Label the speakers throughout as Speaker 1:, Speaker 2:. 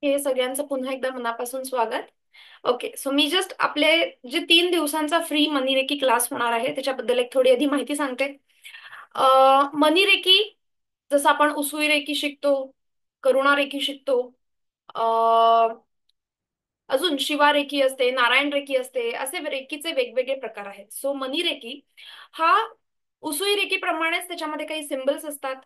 Speaker 1: हे सगळ्यांचं पुन्हा एकदा मनापासून स्वागत. ओके, सो मी जस्ट आपले जे 3 दिवसांचा फ्री मनी क्लास होणार आहे त्याच्याबद्दल एक थोडी आधी माहिती सांगते. मनी जसं आपण उसुई रेकी शिकतो, करुणा रेकी शिकतो, अजून शिवा रेकी असते, नारायण रेकी असते, असे रेकीचे वेगवेगळे प्रकार आहेत. सो मनी रेकी हा उसुई रेकी प्रमाणेच त्याच्यामध्ये काही सिम्बल्स असतात.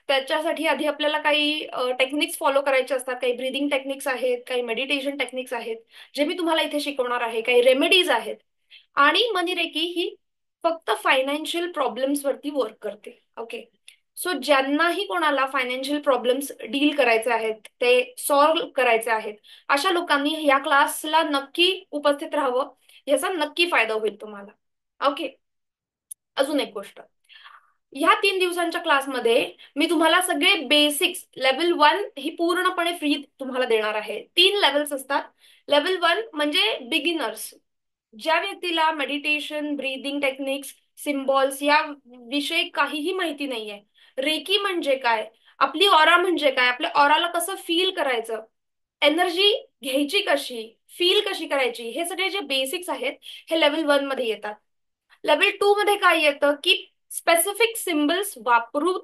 Speaker 1: त्याच्यासाठी आधी आपल्याला काही टेक्निक्स फॉलो करायचे असतात. काही ब्रीदिंग टेक्निक्स आहेत, काही मेडिटेशन टेक्निक्स आहेत, जे मी तुम्हाला इथे शिकवणार आहे. काही रेमेडीज आहेत. आणि मनी रेकी ही फक्त फायनान्शियल प्रॉब्लेम्स वरती वर्क करते. ओके, सो ज्यांनाही कोणाला फायनान्शियल प्रॉब्लेम्स डील करायचे आहेत, ते सॉल्व्ह करायचे आहेत, अशा लोकांनी या क्लासला नक्की उपस्थित राहावं. याचा नक्की फायदा होईल तुम्हाला. ओके, अजून एक गोष्ट, ह्या 3 दिवसांच्या क्लासमध्ये मी तुम्हाला सगळे बेसिक्स लेवल 1 ही पूर्णपणे फ्री तुम्हाला देणार आहे. 3 लेवल्स असतात. लेवल 1 म्हणजे बिगिनर्स, ज्या व्यक्तीला मेडिटेशन, ब्रीदिंग टेक्निक्स, सिम्बॉल्स या विषयी काहीही माहिती नाहीये. रेकी म्हणजे काय, आपली ऑरा म्हणजे काय, आपल्या ऑराला कसं फील करायचं, एनर्जी घ्यायची कशी, फील कशी करायची, हे सगळे जे बेसिक्स आहेत हे लेवल 1 मध्ये येतात. लेवल 2 मध्ये काय येतं की स्पेसिफिक सिम्बल्स वापरून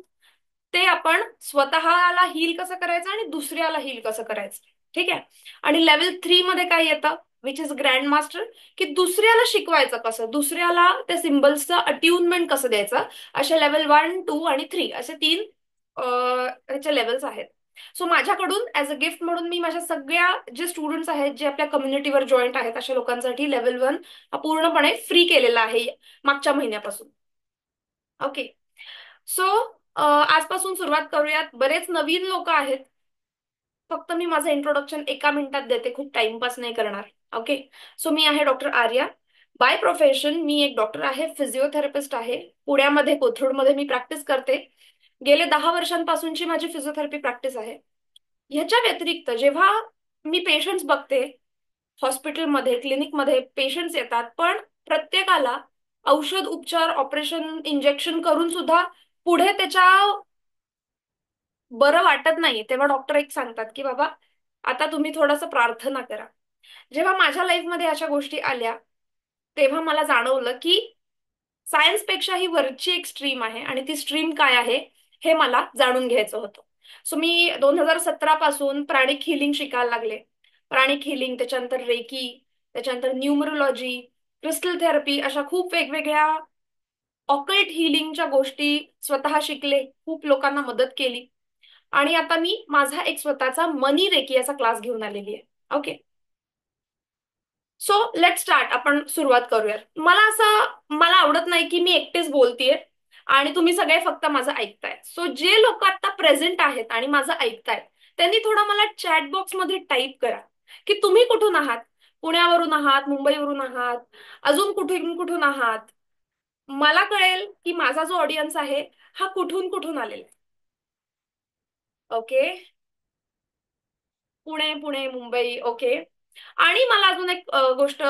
Speaker 1: ते आपण स्वतःला हील कसं करायचं आणि दुसऱ्याला हील कसं करायचं. ठीक आहे. आणि लेवल 3 मध्ये काय येतं, विच इज ग्रँड मास्टर, की दुसऱ्याला शिकवायचं कसं, दुसऱ्याला त्या सिम्बल्सचं अट्युनमेंट कसं द्यायचं. अशा लेवल 1, 2 आणि 3 असे 3 ह्याचे लेवल्स आहेत. सो माझ्याकडून ऍज अ गिफ्ट म्हणून मी माझ्या सगळ्या जे स्टुडंट्स आहेत, जे आपल्या कम्युनिटीवर जॉईंट आहेत, अशा लोकांसाठी लेवल 1 हा पूर्णपणे फ्री केलेला आहे मागच्या महिन्यापासून. ओके, सो आजपासून सुरुवात करूयात. बरेच नवीन लोक आहेत. फक्त मी माझं इंट्रोडक्शन 1 मिनिटात देते, खूप टाइमपास नाही करणार. ओके, सो मी आहे डॉक्टर आर्या. बाय प्रोफेशन मी एक डॉक्टर आहे, फिजिओथेरपिस्ट आहे. पुण्यामध्ये कोथरूडमध्ये मी प्रॅक्टिस करते. गेले 10 वर्षांपासूनची माझी फिजिओथेरपी प्रॅक्टिस आहे. ह्याच्या व्यतिरिक्त जेव्हा मी पेशंट्स बघते, हॉस्पिटलमध्ये, क्लिनिकमध्ये पेशंट्स येतात, पण प्रत्येकाला औषध उपचार, ऑपरेशन, इंजेक्शन करून सुद्धा पुढे त्याच्या बरं वाटत नाही, तेव्हा डॉक्टर एक सांगतात की बाबा आता तुम्ही थोडंसं प्रार्थना करा. जेव्हा माझ्या लाईफमध्ये अशा गोष्टी आल्या, तेव्हा मला जाणवलं की सायन्सपेक्षा ही वरची एक स्ट्रीम आहे, आणि ती स्ट्रीम काय आहे हे मला जाणून घ्यायचं होतं. सो मी 2017 पासून प्राणिक हिलिंग शिकायला लागले. प्राणिक हिलिंग, त्याच्यानंतर रेकी, त्याच्यानंतर न्यूमरोलॉजी, क्रिस्टल थेरपी, अशा खूप वेगवेगळ्या ऑकल्ट हिलिंगच्या गोष्टी स्वतः शिकले, खूप लोकांना मदत केली. आणि आता मी माझा एक स्वतःचा मनी रेकी याचा क्लास घेऊन आलेली आहे. Okay, so let start. आपण सुरुवात करूयात. मला आवडत नाही की मी एकटेच बोलतेय आणि तुम्ही सगळे फक्त माझं ऐकताय. सो जे लोक आता प्रेझेंट आहेत आणि माझं ऐकतायत, त्यांनी थोडं मला चॅट बॉक्स मध्ये टाईप करा की तुम्ही कुठून आहात. पुण्यावरून आहात, मुंबईवरून आहात, अजून कुठून कुठून आहात. मला कळेल की माझा जो ऑडियन्स आहे हा कुठून कुठून आलेला आहे. ओके, पुणे, पुणे, मुंबई. ओके, आणि मला अजून एक गोष्ट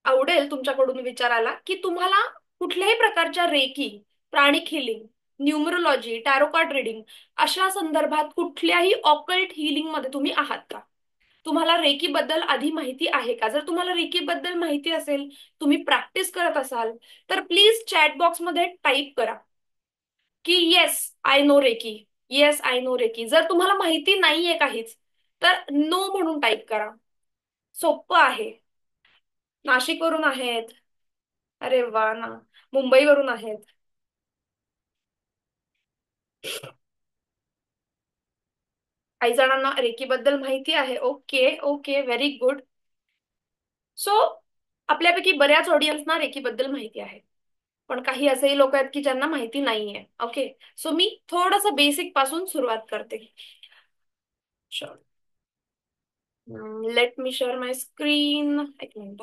Speaker 1: आवडेल तुमच्याकडून विचारायला, की तुम्हाला कुठल्याही प्रकारच्या reiki, pranic healing, numerology, tarot card reading अशा संदर्भात कुठल्याही ऑकल्ट हिलिंग मध्ये तुम्ही आहात का? तुम्हाला रेकी बद्दल आधी माहिती आहे का? जर तुम्हाला रेकी बद्दल माहिती असेल, तुम्ही प्रॅक्टिस करत असाल, तर प्लीज चॅट बॉक्स मध्ये टाईप करा की yes I know reiki, yes I know reiki. जर तुम्हाला माहिती नाहीये काहीच, तर नो म्हणून टाईप करा. सोपं आहे. नाशिकवरून आहेत, अरे वा ना, मुंबईवरून आहेत. काही जणांना रेकी बद्दल माहिती आहे. Okay okay, very good. So आपल्यापैकी बऱ्याच ऑडियन्सना रेकी बद्दल माहिती आहे, पण काही असेही लोक आहेत की ज्यांना माहिती नाहीये. ओके, सो मी थोडस बेसिक पासून सुरुवात करते. लेट मी शेअर माय स्क्रीन. एक मिनिट.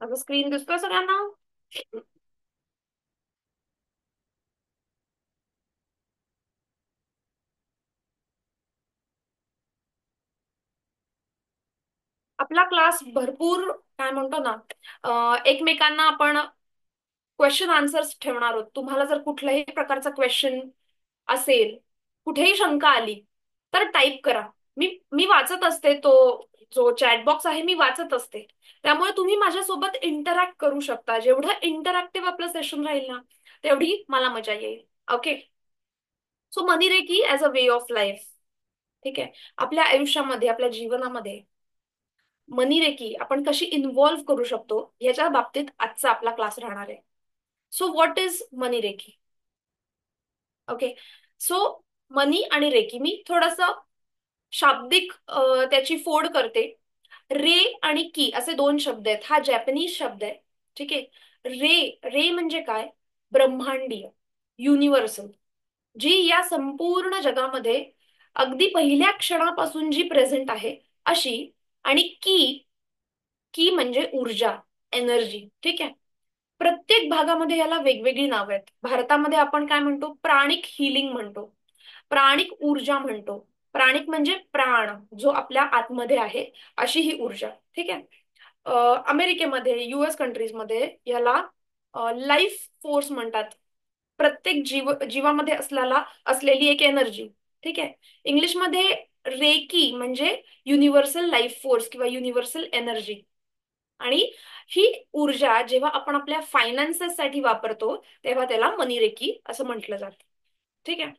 Speaker 1: माझा स्क्रीन दिसतोय सगळ्यांना? आपला क्लास भरपूर काय म्हणतो ना, एकमेकांना आपण क्वेश्चन आन्सर्स ठेवणार आहोत. तुम्हाला जर कुठल्याही प्रकारचा क्वेश्चन असेल, कुठेही शंका आली, तर टाईप करा. मी मी वाचत असते तो जो चॅट बॉक्स आहे, मी वाचत असते. त्यामुळे तुम्ही माझ्यासोबत इंटरॅक्ट करू शकता. जेवढं इंटरॅक्टिव्ह आपलं सेशन राहील ना, तेवढी मला मजा येईल. Okay. So money reiki as a way of life. ठीक आहे. आपल्या आयुष्यामध्ये, आपल्या जीवनामध्ये मनी रेकी आपण कशी इन्व्हॉल्व्ह करू शकतो, याच्या बाबतीत आजचा आपला क्लास राहणार आहे. So what is money reiki? Okay. So money आणि रेकी, मी थोडस शाब्दिक त्याची फोड करते. रे आणि की असे दोन शब्द आहेत. हा जॅपनीज शब्द आहे. ठीक आहे. रे रे म्हणजे काय? ब्रह्मांडीय, युनिव्हर्सल, जी या संपूर्ण जगामध्ये अगदी पहिल्या क्षणापासून जी प्रेझेंट आहे अशी. आणि की की म्हणजे ऊर्जा, एनर्जी. ठीक आहे. प्रत्येक भागामध्ये याला वेगवेगळी नावं आहेत. भारतामध्ये आपण काय म्हणतो? प्राणिक हिलिंग म्हणतो, प्राणिक ऊर्जा म्हणतो. प्राणिक म्हणजे प्राण, जो आपल्या आतमध्ये आहे, अशी ही ऊर्जा. ठीक आहे. अमेरिकेमध्ये, US कंट्रीजमध्ये याला लाईफ फोर्स म्हणतात. प्रत्येक जीवामध्ये असलेली एक एनर्जी. ठीक आहे. इंग्लिशमध्ये रेकी म्हणजे युनिव्हर्सल लाईफ फोर्स किंवा युनिव्हर्सल एनर्जी. आणि ही ऊर्जा जेव्हा आपण आपल्या फायनान्सेस साठी वापरतो, तेव्हा त्याला मनी रेकी असं म्हटलं जातं. ठीक आहे.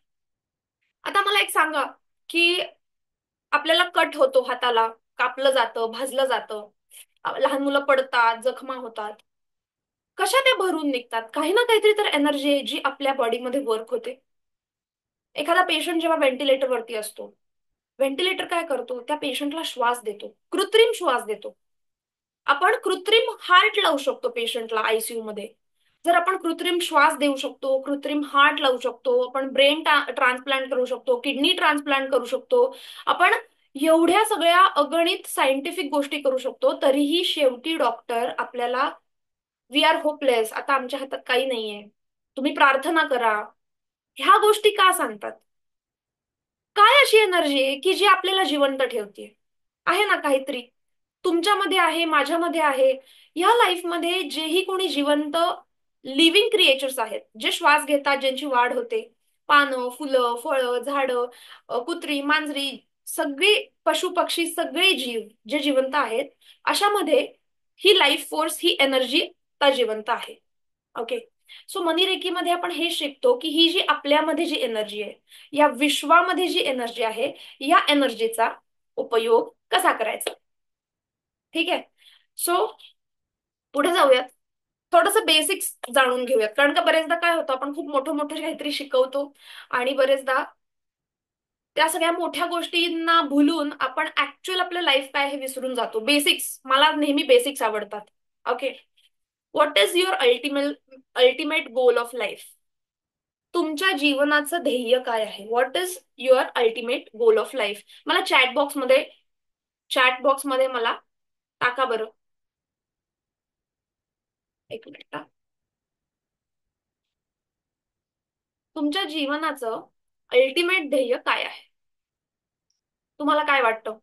Speaker 1: आता मला एक सांगा, की आपल्याला कट होतो हाताला, कापलं जातं, भाजलं जातं, लहान मुलं पडतात, जखमा होतात. कशा त्या भरून निघतात? काही ना काहीतरी तर एनर्जी आहे जी आपल्या बॉडीमध्ये वर्क होते. एखादा पेशंट जेव्हा व्हेंटिलेटरवरती असतो, व्हेंटिलेटर काय करतो? त्या पेशंटला श्वास देतो, कृत्रिम श्वास देतो. आपण कृत्रिम हार्ट लावू शकतो पेशंटला आयसीयू मध्ये. जर आपण कृत्रिम श्वास देऊ शकतो, कृत्रिम हार्ट लावू शकतो, आपण ब्रेन ट्रान्सप्लांट करू शकतो, किडनी ट्रान्सप्लांट करू शकतो, आपण एवढ्या सगळ्या अगणित सायंटिफिक गोष्टी करू शकतो, तरीही शेवटी डॉक्टर आपल्याला, वी आर होपलेस, आता आमच्या हातात काही नाहीये, तुम्ही प्रार्थना करा, ह्या गोष्टी का सांगतात? काय अशी एनर्जी आहे की जी आपल्याला जिवंत ठेवते? आहे ना काहीतरी? तुमच्यामध्ये आहे, माझ्यामध्ये आहे. ह्या लाईफमध्ये जेही कोणी जिवंत लिव्हिंग क्रिएचर्स आहेत, जे श्वास घेतात, ज्यांची वाढ होते, पानं, फुलं, फळं, झाडं, कुत्री, मांजरी, सगळे पशु पक्षी, सगळे जीव जे जिवंत आहेत, अशामध्ये ही लाईफ फोर्स, ही एनर्जी आता जिवंत आहे. ओके. सो मनीरेकीमध्ये आपण हे शिकतो की ही जी आपल्यामध्ये जी एनर्जी आहे, या विश्वामध्ये जी एनर्जी आहे, या एनर्जीचा उपयोग कसा करायचा. ठीक आहे. सो पुढे जाऊयात. थोडस बेसिक्स जाणून घेऊयात, कारण का बरेचदा काय होतं, आपण खूप मोठं मोठं काहीतरी शिकवतो आणि बरेचदा त्या सगळ्या मोठ्या गोष्टींना भुलून आपण ऍक्च्युअल आपलं लाईफ काय हे विसरून जातो. बेसिक्स, मला नेहमी बेसिक्स आवडतात. Okay. What is your ultimate goal of life? तुमच्या जीवनाचं ध्येय काय आहे? What is your ultimate goal of life? मला चॅट बॉक्समध्ये मला टाका बरं. एक मिनिट हा. तुमच्या जीवनाचं अल्टिमेट ध्येय काय आहे? तुम्हाला काय वाटतं?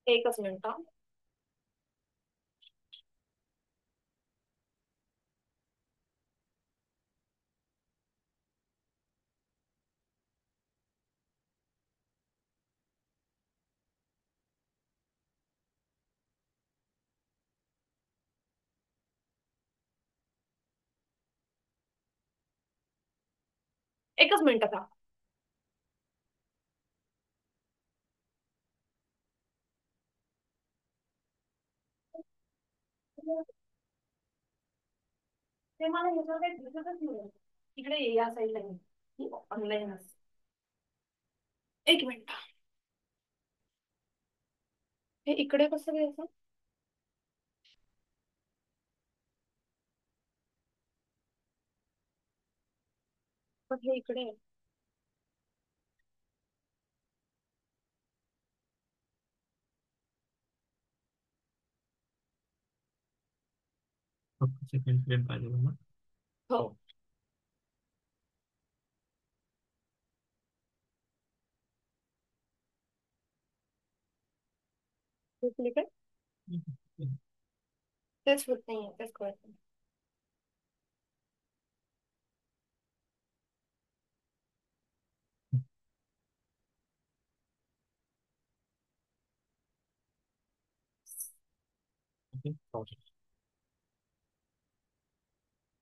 Speaker 1: एकच मिनिट हा. एकच मिनिट हा. ते मला ह्याच्यावर काही दिसतच नाही. इकडे ये, या साईडला ऑनलाईन. एक मिनिट. हे इकडे कसं घ्यायचं? पण हे इकडे आहे.
Speaker 2: फक्त सेकंड फ्रेम पाहिजे ना.
Speaker 1: हो. घेतली काय? तेच होत नाहीये, तेच कळत नाही.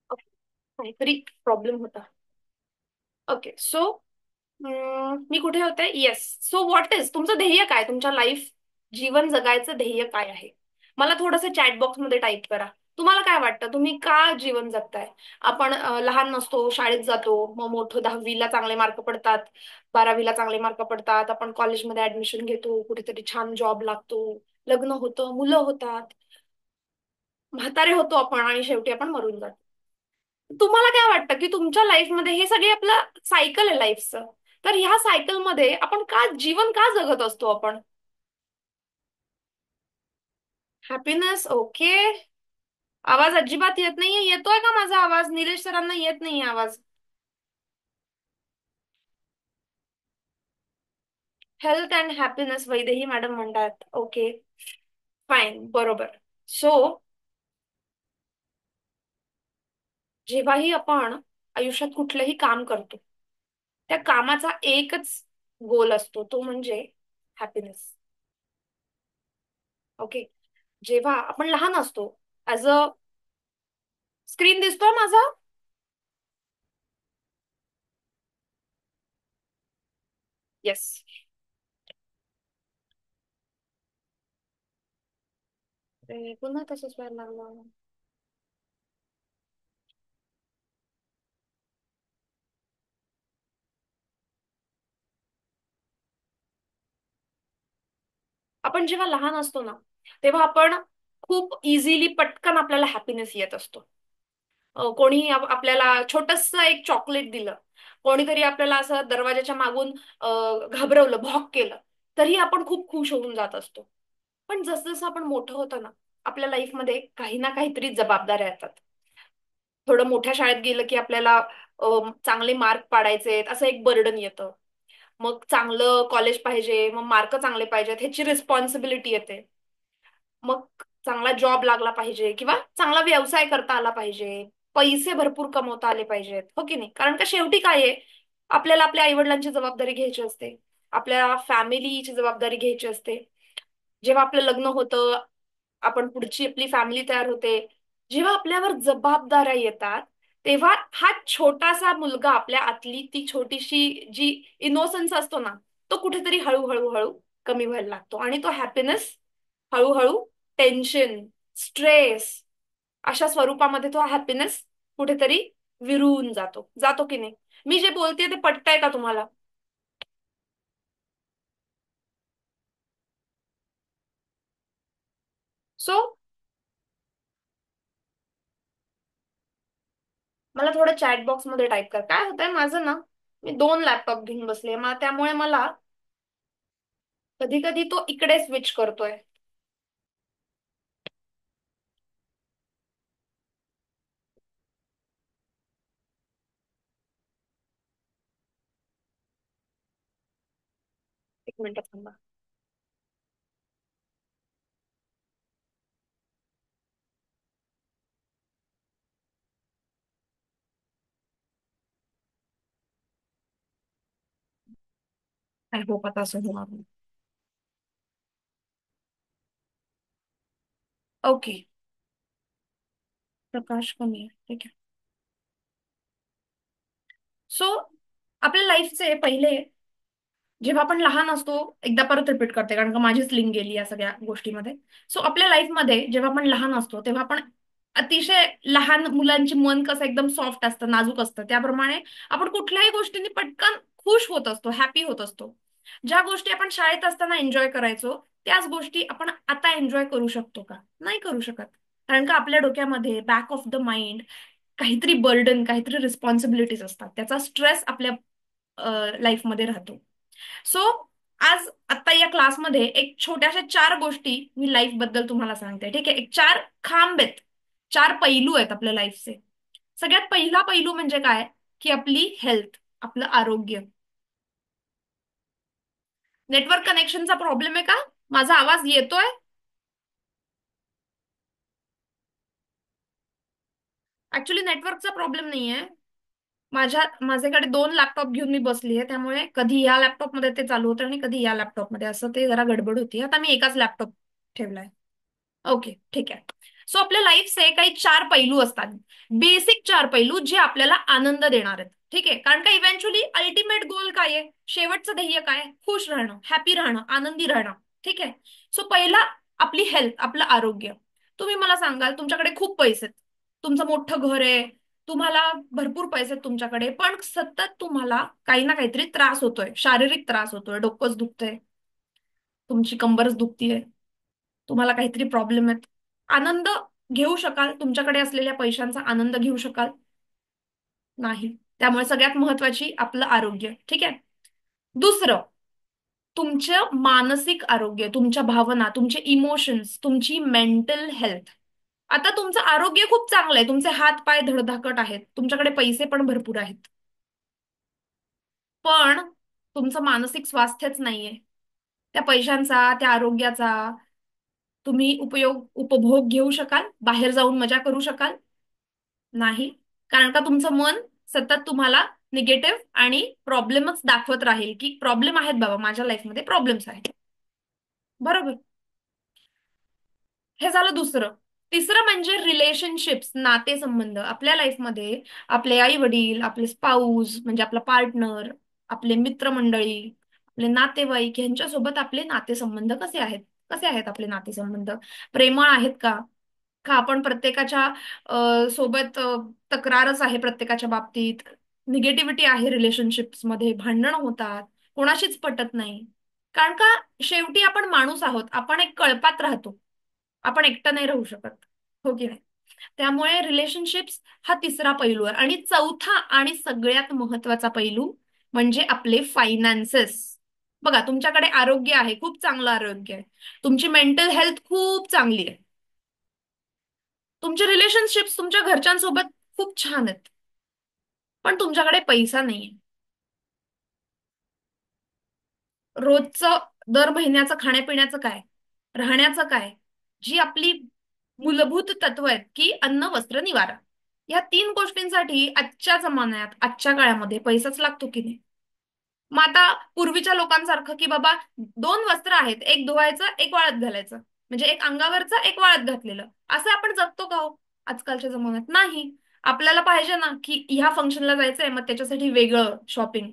Speaker 1: ओके, काहीतरी प्रॉब्लेम होता. ओके, सो मी कुठे होते? येस. सो व्हॉट इज तुमचं ध्येय काय? तुमच्या लाईफ जीवन जगायचं ध्येय काय आहे? मला थोडंसं चॅट बॉक्स मध्ये टाईप करा. तुम्हाला काय वाटतं, तुम्ही का जीवन जगताय? आपण लहान नसतो, शाळेत जातो, मग मोठं 10वीला चांगले मार्क पडतात, 12वीला चांगले मार्क पडतात, आपण कॉलेजमध्ये ऍडमिशन घेतो, कुठेतरी छान जॉब लागतो, लग्न होतं, मुलं होतात, म्हातारे होतो आपण आणि शेवटी आपण मरून जातो. तुम्हाला काय वाटतं की तुमच्या लाईफमध्ये हे सगळे आपलं सायकल आहे लाईफचं, तर ह्या सायकल मध्ये आपण का जीवन का जगत असतो आपण? Happiness, okay. आवाज अजिबात येत नाहीये. येतोय का माझा आवाज? निलेश सरांना येत नाहीये आवाज. Health and happiness Vaidehi madam म्हणतात. ओके, फाईन, बरोबर. सो जेव्हाही आपण आयुष्यात कुठलंही काम करतो, त्या कामाचा एकच गोल असतो, तो म्हणजे हॅपीनेस. ओके. जेव्हा आपण लहान असतो, ऍज अ स्क्रीन दिसतोय माझा? येस. पुन्हा तसंच व्हायला लागलं. आपण जेव्हा लहान असतो ना, तेव्हा आपण खूप इझिली पटकन आपल्याला हॅपीनेस येत असतो. कोणी आपल्याला छोटस एक चॉकलेट दिलं, कोणीतरी आपल्याला असं दरवाजाच्या मागून घाबरवलं, भॉक केलं, तरी आपण खूप खुश होऊन जात असतो. पण जसं जसं आपण मोठं होतं ना, आपल्या लाईफमध्ये काही ना काहीतरी जबाबदाऱ्या येतात. थोडं मोठ्या शाळेत गेलं की आपल्याला चांगले मार्क पाडायचे आहेत, असं एक बर्डन येतं. मग चांगलं कॉलेज पाहिजे, मग मार्क चांगले पाहिजेत, ह्याची रिस्पॉन्सिबिलिटी येते. मग चांगला जॉब लागला पाहिजे किंवा चांगला व्यवसाय करता आला पाहिजे, पैसे भरपूर कमवता आले पाहिजेत, हो की नाही? कारण का शेवटी काय आहे, आपल्याला आपल्या आईवडिलांची जबाबदारी घ्यायची असते, आपल्या फॅमिलीची जबाबदारी घ्यायची असते. जेव्हा आपलं लग्न होतं, आपण पुढची आपली फॅमिली तयार होते, जेव्हा आपल्यावर जबाबदाऱ्या येतात, तेव्हा हा छोटासा मुलगा, आपल्या आतली ती छोटीशी जी इनोसन्स असतो ना, तो कुठेतरी हळूहळू हळू कमी व्हायला लागतो आणि तो हॅपीनेस हळूहळू टेन्शन, स्ट्रेस अशा स्वरूपामध्ये तो हॅपीनेस कुठेतरी विरुन जातो. जातो की नाही? मी जे बोलतेय ते पटतंय का तुम्हाला? सो मला थोडं चॅट बॉक्स मध्ये टाईप कर. काय होतंय माझं ना, मी 2 लॅपटॉप घेऊन बसले, मला त्यामुळे मला कधी कधी तो इकडे स्विच करतोय. एक मिनिट थांबा. आय होप आता असं होणार नाही. ओके. प्रकाश कमी आहे, ठीक आहे. सो आपल्या लाईफचे पहिले, जेव्हा आपण लहान असतो, एकदा परत रिपीट करते कारण का माझीच लिंक गेली या सगळ्या गोष्टीमध्ये. सो आपल्या लाईफमध्ये जेव्हा आपण लहान असतो, तेव्हा आपण अतिशय लहान मुलांची मन कसं एकदम सॉफ्ट असतं, नाजूक असतं, त्याप्रमाणे आपण कुठल्याही गोष्टींनी पटकन खुश होत असतो, हॅपी होत असतो. ज्या गोष्टी आपण शाळेत असताना एन्जॉय करायचो, त्याच गोष्टी आपण आता एन्जॉय करू शकतो का? नाही करू शकत. कारण का आपल्या डोक्यामध्ये बॅक ऑफ द माइंड काहीतरी बर्डन, काहीतरी रिस्पॉन्सिबिलिटीज असतात, त्याचा स्ट्रेस आपल्या लाईफमध्ये राहतो. सो आज आता या क्लासमध्ये एक छोट्याशा 4 गोष्टी मी लाईफ बद्दल तुम्हाला सांगते, ठीक आहे? एक 4 खांब आहेत, 4 पैलू आहेत आपल्या लाईफचे. सगळ्यात पहिला पैलू म्हणजे काय? की आपली हेल्थ, आपलं आरोग्य. नेटवर्क कनेक्शनचा प्रॉब्लेम आहे का? माझा आवाज येतोय? ऍक्च्युली नेटवर्कचा प्रॉब्लेम नाहीये. माझ्याकडे दोन लॅपटॉप घेऊन मी बसली आहे, त्यामुळे कधी या लॅपटॉपमध्ये ते चालू होतं आणि कधी या लॅपटॉपमध्ये, असं ते जरा गडबड होती. आता मी एकाच लॅपटॉप ठेवलाय. ओके, ठीक आहे. सो आपल्या लाईफचे काही चार पैलू असतात. बेसिक चार पैलू जे आपल्याला आनंद देणार आहेत. ठीक आहे, कारण का इव्हेंच्युअली अल्टिमेट गोल काय आहे, शेवटचं ध्येय काय आहे? खुश राहणं, हॅपी राहणं, आनंदी राहणं. ठीक आहे. सो पहिला, आपली हेल्थ, आपलं आरोग्य. तुम्ही मला सांगाल तुमच्याकडे खूप पैसे आहेत, तुमचं मोठं घर आहे, तुम्हाला भरपूर पैसे आहेत तुमच्याकडे, पण सतत तुम्हाला काही ना काहीतरी त्रास होतोय, शारीरिक त्रास होतोय, डोकंच दुखतंय, तुमची कंबरच दुखतीये, तुम्हाला काहीतरी प्रॉब्लेम आहेत. आनंद घेऊ शकाल? तुमच्याकडे असलेल्या पैशांचा आनंद घेऊ शकाल? नाही. त्यामुळे सगळ्यात महत्वाची आपलं आरोग्य. ठीक आहे. दुसरं, तुमचं मानसिक आरोग्य, तुमच्या भावना, तुमचे इमोशन्स, तुमची मेंटल हेल्थ. आता तुमचं आरोग्य खूप चांगलं आहे, तुमचे हात पाय धडधाकट आहेत, तुमच्याकडे पैसे पण भरपूर आहेत, पण तुमचं मानसिक स्वास्थ्यच नाहीये. त्या पैशांचा, त्या आरोग्याचा तुम्ही उपभोग घेऊ शकाल? बाहेर जाऊन मजा करू शकाल? नाही. कारण का तुमचं मन सतत तुम्हाला निगेटिव्ह आणि प्रॉब्लेमच दाखवत राहील, की प्रॉब्लेम आहेत बाबा, माझ्या लाईफमध्ये प्रॉब्लेम्स आहेत. बरोबर. हे झालं दुसरं. तिसरं म्हणजे रिलेशनशिप्स, नातेसंबंध. आपल्या लाईफमध्ये आपले आई वडील, आपले स्पाऊस म्हणजे आपला पार्टनर, आपले मित्रमंडळी, आपले नातेवाईक, यांच्यासोबत आपले नातेसंबंध कसे आहेत? कसे आहेत आपले नातेसंबंध? प्रेमळ आहेत का? का आपण प्रत्येकाच्या सोबत तक्रारच आहे प्रत्येकाच्या बाबतीत, निगेटिव्हिटी आहे, रिलेशनशिप्स मध्ये भांडणं होतात, कोणाशीच पटत नाही. कारण का शेवटी आपण माणूस आहोत, आपण एक कळपात राहतो, आपण एकटं नाही राहू शकत. हो की नाही? त्यामुळे रिलेशनशिप्स हा तिसरा पैलू आहे. आणि चौथा आणि सगळ्यात महत्वाचा पैलू म्हणजे आपले फायनान्सेस. बघा, तुमच्याकडे आरोग्य आहे, खूप चांगलं आरोग्य आहे, तुमची मेंटल हेल्थ खूप चांगली आहे, तुमचे रिलेशनशिप्स तुमच्या घरच्यांसोबत खूप छान आहेत, पण तुमच्याकडे पैसा नाहीये. रोजचं, दर महिन्याचं खाण्यापिण्याचं काय, राहण्याचं काय, जी आपली मूलभूत तत्व आहेत, की अन्न वस्त्र निवारा, या तीन गोष्टींसाठी आजच्या जमान्यात, आजच्या काळामध्ये पैसाच लागतो की नाही? मग आता पूर्वीच्या लोकांसारखं की बाबा दोन वस्त्र आहेत, एक धुवायचं एक वाळत घालायचं, म्हणजे एक अंगावरचं एक वाळत घातलेलं, असं आपण जगतो का हो आजकालच्या जमान्यात? नाही. आपल्याला पाहिजे ना की ह्या फंक्शनला जायचंय, मग त्याच्यासाठी वेगळं शॉपिंग,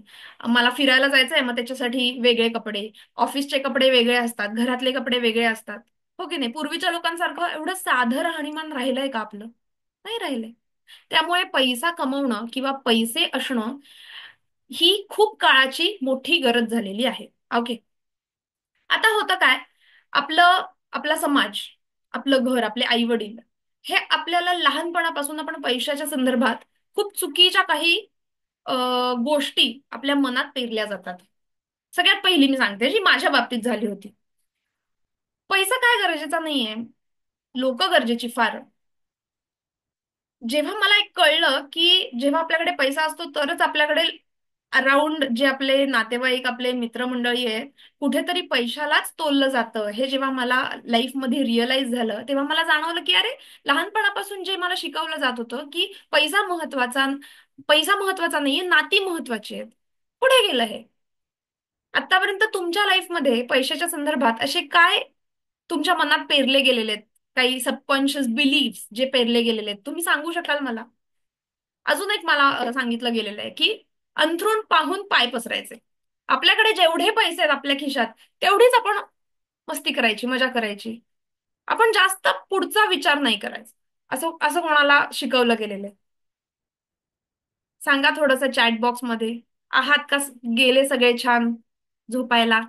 Speaker 1: मला फिरायला जायचंय, मग त्याच्यासाठी वेगळे कपडे, ऑफिसचे कपडे वेगळे असतात, घरातले कपडे वेगळे असतात. हो की नाही? पूर्वीच्या लोकांसारखं एवढं साधं राहणीमान राहिलंय का आपलं? नाही राहिलंय. त्यामुळे पैसा कमवणं किंवा पैसे असणं ही खूप काळाची मोठी गरज झालेली आहे. ओके. आता होतं काय, आपलं, आपला समाज, आपलं घर, आपले आई वडील, हे आपल्याला लहानपणापासून आपण पैशाच्या संदर्भात खूप चुकीच्या काही गोष्टी आपल्या मनात पेरल्या जातात. सगळ्यात पहिली मी सांगते, जी माझ्या बाबतीत झाली होती. पैसा काय गरजेचा नाहीये, लोक गरजेची फार. जेव्हा मला एक कळलं की जेव्हा आपल्याकडे पैसा असतो तरच आपल्याकडे अराउंड जे आपले नातेवाईक, आपले मित्रमंडळी आहे, कुठेतरी पैशालाच तोललं जातं, हे जेव्हा मला लाईफमध्ये रिअलाइज झालं, तेव्हा मला जाणवलं की अरे, लहानपणापासून जे मला शिकवलं जात होतं की पैसा महत्वाचा नाहीये, नाती महत्वाची आहेत, पुढे गेलं हे. आतापर्यंत तुमच्या लाईफमध्ये पैशाच्या संदर्भात असे काय तुमच्या मनात पेरले गेलेले आहेत, काही सबकॉन्शियस बिलीफ जे पेरले गेलेले आहेत, तुम्ही सांगू शकाल मला? अजून एक मला सांगितलं गेलेलं आहे की अंथरूण पाहून पाय पसरायचे. आपल्याकडे जेवढे पैसे आहेत आपल्या खिशात, तेवढीच आपण मस्ती करायची, मजा करायची, आपण जास्त पुढचा विचार नाही करायचा, असं असं कोणाला शिकवलं गेलेलं आहे? सांगा थोडंसं चॅट बॉक्स मध्ये. आहात का गेले सगळे छान झोपायला,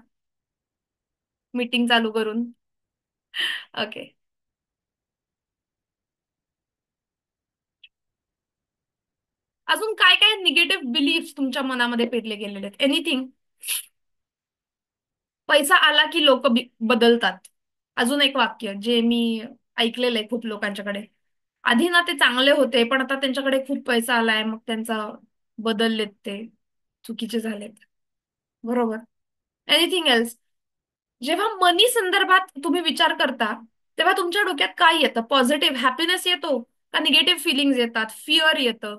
Speaker 1: मीटिंग चालू करून? ओके. अजून काय काय निगेटिव्ह बिलीफ तुमच्या मनामध्ये पेरले गेलेले आहेत? एनिथिंग? पैसा आला की लोक बदलतात. अजून एक वाक्य जे मी ऐकलेलं आहे खूप लोकांच्याकडे, आधी ना ते चांगले होते, पण आता त्यांच्याकडे खूप पैसा आलाय, मग त्यांचा बदललेत ते, चुकीचे झालेत. बरोबर. Anything else? जेव्हा मनी संदर्भात तुम्ही विचार करता, तेव्हा तुमच्या डोक्यात काय येतं? पॉझिटिव्ह हॅपीनेस येतो, का निगेटिव्ह फिलिंग्स येतात, फिअर येतं,